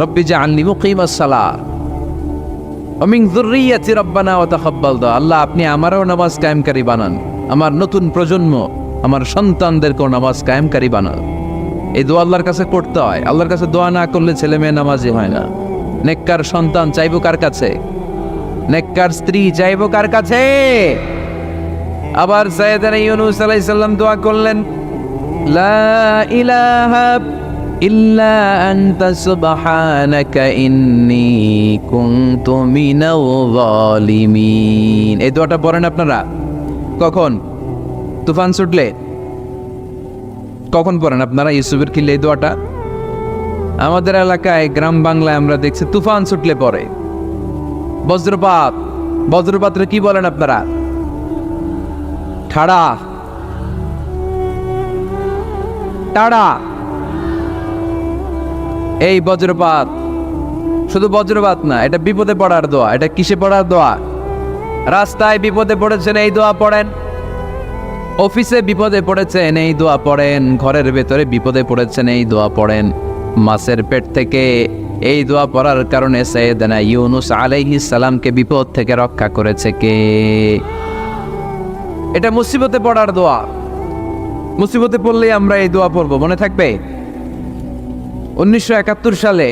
রব্বি জাআলনি মুকিমাস সালাহ ওয়া মিন যুররিয়্যাতি রব্বানা ওয়া তাকাব্বাল দুআ। আল্লাহ আপনি আমারও নামাজ কায়েমকারী বানান, আমার নতুন প্রজন্ম, আমার সন্তানদেরকেও নামাজ কায়েমকারী বানান। এই দোয়া আল্লাহর কাছে করতে হয়। আল্লাহর কাছে দোয়া না করলে ছেলে মেয়ে নামাজি হয় না। নেককার সন্তান চাইবো কার কাছে? নেককার স্ত্রী চাইবো কার কাছে? আবার সাইয়েদনা ইউনূস আলাইহিস সালাম দোয়া করলেন, লা ইলাহা ইল্লা আনতা সুবহানাকা ইন্নী কুনতু মিনাল যালিমিন। এই দোয়াটা পড়েন আপনারা কখন? তুফান ছুটলে? কখন পড়েন আপনারা ইউসুফের খিলে এই দোয়াটা? আমাদের এলাকায় গ্রাম বাংলায় আমরা দেখছি তুফান ছুটলে পড়ে। বজ্রপাত, বজ্রপাতরে কি বলেন আপনারা? ঠাড়া, টাড়া। এই বজ্রপাত, শুধু বজ্রপাত না, এটা বিপদে পড়ার দোয়া। এটা কিসে পড়ার দোয়া? রাস্তায় বিপদে পড়েছেন এই দোয়া পড়েন, অফিসে বিপদে পড়েছেন এই দোয়া পড়েন, ঘরের ভেতরে বিপদে পড়েছেন এই দোয়া পড়েন। মাছের পেট থেকে এই দোয়া পড়ার কারণে সাইয়েদনা ইউনুস আলাইহিস সালামকে বিপদ থেকে রক্ষা করেছে কে? এটা মুসিবতে পড়ার দোয়া। মুসিবতে পড়লেই আমরা এই দোয়া পড়বো, মনে থাকবে? 1971 সালে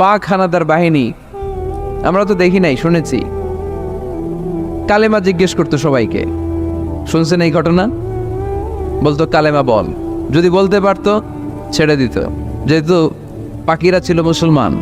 পাক হানাদার বাহিনী, আমরা তো দেখি নাই, শুনেছি, কালেমা জিজ্ঞেস করতো সবাইকে। শুনছেন এই ঘটনা? বলতো কালেমা বল, যদি বলতে পারতো ছেড়ে দিত, যেহেতু পাকিরা ছিল মুসলমান।